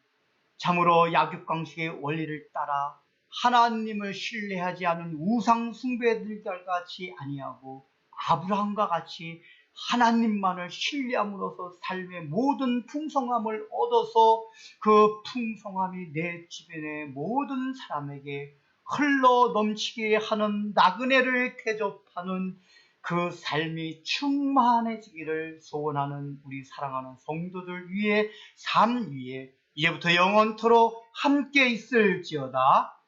참으로 약육강식의 원리를 따라 하나님을 신뢰하지 않은 우상 숭배들과 같이 아니하고 아브라함과 같이 하나님만을 신뢰함으로써 삶의 모든 풍성함을 얻어서 그 풍성함이 내 주변의 모든 사람에게 흘러 넘치게 하는 나그네를 대접하는 그 삶이 충만해지기를 소원하는 우리 사랑하는 성도들 위해 삶 위에 이제부터 영원토록 함께 있을지어다.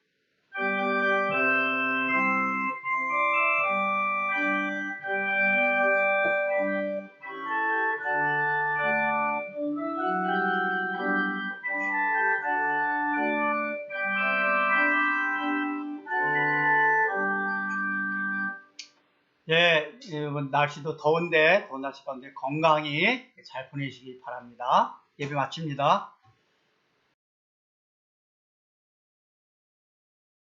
예, 여러분 날씨도 더운 날씨 가운데 건강히 잘 보내시기 바랍니다. 예배 마칩니다.